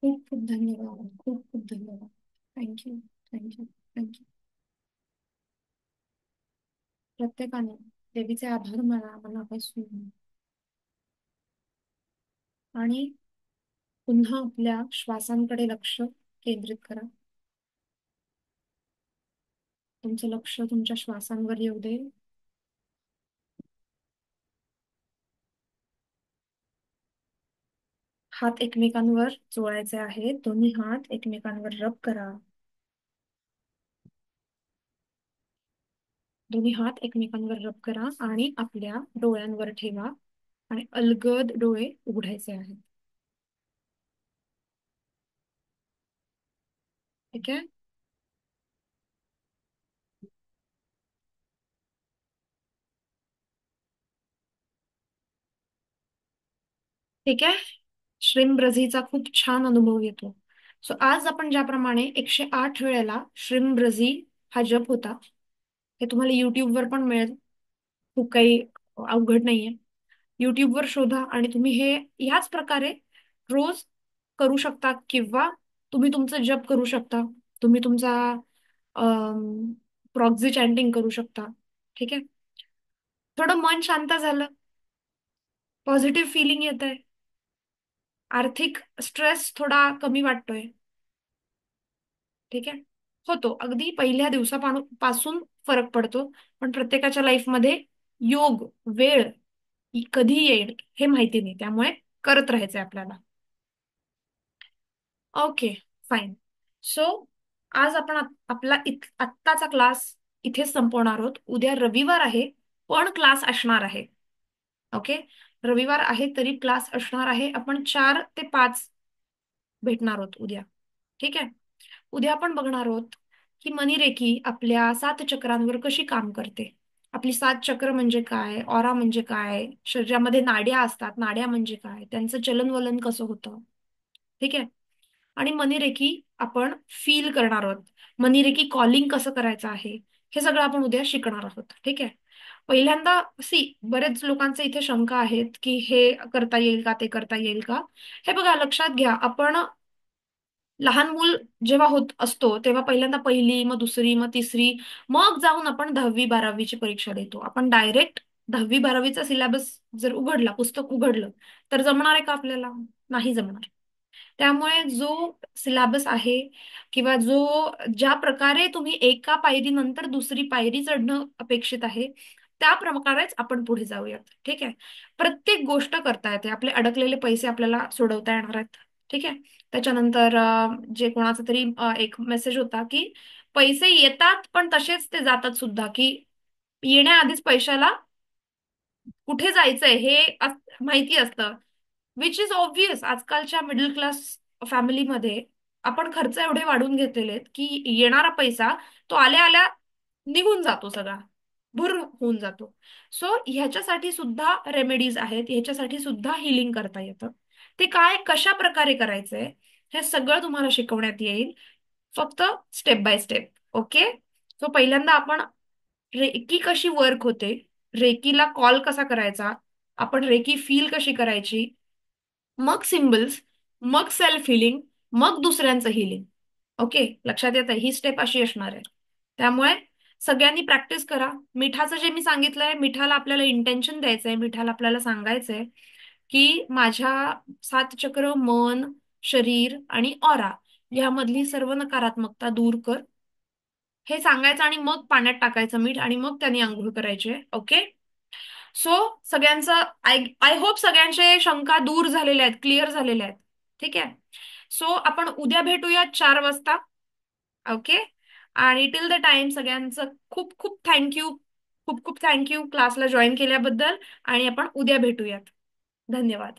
Speaker 1: खूप खूप धन्यवाद, खूप खूप धन्यवाद. Thank you, thank you, thank you. प्रत्येकाने देवीचे आभार माना मनापासून, आणि पुन्हा आपल्या श्वासांकडे लक्ष केंद्रित करा. तुमचं लक्ष तुमच्या श्वासांवर येऊ दे. हात एकमेकांवर जोडायचे आहेत, दोन्ही हात एकमेकांवर रब करा. दोन्ही हात एकमेकांवर रब करा आणि आपल्या डोळ्यांवर ठेवा आणि अलगद डोळे उघडायचे आहेत. ठीक आहे. ठीक आहे. श्रीमब्रजीचा खूप छान अनुभव येतो. सो आज आपण ज्याप्रमाणे 108 वेळेला श्रीमब्रजी हा जप होता, हे तुम्हाला युट्यूबवर पण मिळेल. खूप काही अवघड नाहीये. युट्यूबवर शोधा आणि तुम्ही हे ह्याच प्रकारे रोज करू शकता, किंवा तुम्ही तुमचं जप करू शकता. तुम्ही तुमचा प्रॉक्झी चॅन्टिंग करू शकता. ठीक आहे. थोडं मन शांत झालं, पॉझिटिव्ह फिलिंग येत आहे, आर्थिक स्ट्रेस थोडा कमी वाटतोय. ठीक आहे. होतो, अगदी पहिल्या दिवसापासून फरक पडतो. पण प्रत्येकाच्या लाईफमध्ये योग, वेळ कधी येईल हे माहिती नाही, त्यामुळे करत राहायचंय आपल्याला. Okay, fine. सो आज आपण आपला आत्ताचा क्लास इथेच संपवणार आहोत. उद्या रविवार आहे, पण क्लास असणार आहे. ओके. रविवार आहे तरी क्लास असणार आहे. आपण 4 ते 5 भेटणार आहोत उद्या. ठीक आहे. उद्या आपण बघणार आहोत की मनी आपल्या 7 चक्रांवर कशी काम करते. आपली 7 चक्र म्हणजे काय, ऑरा म्हणजे काय, शरीरामध्ये नाड्या असतात, नाड्या म्हणजे काय, त्यांचं चलनवलन कसं होतं. ठीक आहे. आणि मनी आपण फील करणार आहोत. मनी कॉलिंग कसं करायचं आहे, हे सगळं आपण उद्या शिकणार आहोत. ठीक आहे. पहिल्यांदा बरेच लोकांचे इथे शंका आहेत की हे करता येईल का, ते करता येईल का. हे बघा, लक्षात घ्या, आपण लहान मूल जेव्हा होत असतो तेव्हा पहिल्यांदा पहिली, मग दुसरी, मग तिसरी, मग जाऊन आपण 10वी 12वीची परीक्षा देतो. आपण डायरेक्ट 10वी 12वीचा सिलेबस जर उघडला, पुस्तक उघडलं, तर जमणार आहे का आपल्याला? नाही जमणार. त्यामुळे जो सिलेबस आहे, किंवा ज्या प्रकारे तुम्ही एका पायरीनंतर दुसरी पायरी चढणं अपेक्षित आहे, त्या प्रकारेच आपण पुढे जाऊयात. ठीक आहे. प्रत्येक गोष्ट करता येते. आपले अडकलेले पैसे आपल्याला सोडवता येणार आहेत. ठीक आहे. त्याच्यानंतर जे कोणाचा तरी एक मेसेज होता की पैसे येतात पण तसेच ते जातात सुद्धा, की येण्याआधीच पैशाला कुठे जायचंय हे माहिती असतं. Which is obvious. आजकालच्या मिडल क्लास फॅमिलीमध्ये आपण खर्च एवढे वाढून घेतलेले आहेत की येणारा पैसा तो आल्या आल्या निघून जातो, सगळा भुर होऊन जातो. सो ह्याच्यासाठी सुद्धा रेमेडीज आहेत, ह्याच्यासाठी सुद्धा हिलिंग करता येतं. ते काय, कशा प्रकारे करायचंय, हे सगळं तुम्हाला शिकवण्यात येईल, फक्त step by step. Okay. So पहिल्यांदा आपण रेकी कशी वर्क होते, रेकीला कॉल कसा करायचा, आपण रेकी फील कशी करायची, मग सिम्बल्स, मग सेल्फ हिलिंग, मग दुसऱ्यांचं हिलिंग. ओके, लक्षात येत आहे? ही स्टेप अशी असणार आहे. त्यामुळे सगळ्यांनी प्रॅक्टिस करा. मिठाचं जे मी सांगितलंय, मिठाला आपल्याला इंटेन्शन द्यायचंय, मिठाला आपल्याला सांगायचंय की माझ्या 7 चक्र, मन, शरीर आणि ऑरा यामधली सर्व नकारात्मकता दूर कर, हे सांगायचं. आणि मग पाण्यात टाकायचं मीठ, आणि मग त्यांनी आंघोळ करायचे. ओके. सो सगळ्यांचं आय आय होप सगळ्यांचे शंका दूर झालेल्या आहेत, क्लिअर झालेल्या आहेत. ठीक आहे. सो आपण उद्या भेटूया 4 वाजता. ओके. आणि टिल द टाइम सगळ्यांचं खूप खूप थँक्यू. खूप खूप थँक्यू क्लासला जॉईन केल्याबद्दल आणि आपण उद्या भेटूयात. धन्यवाद.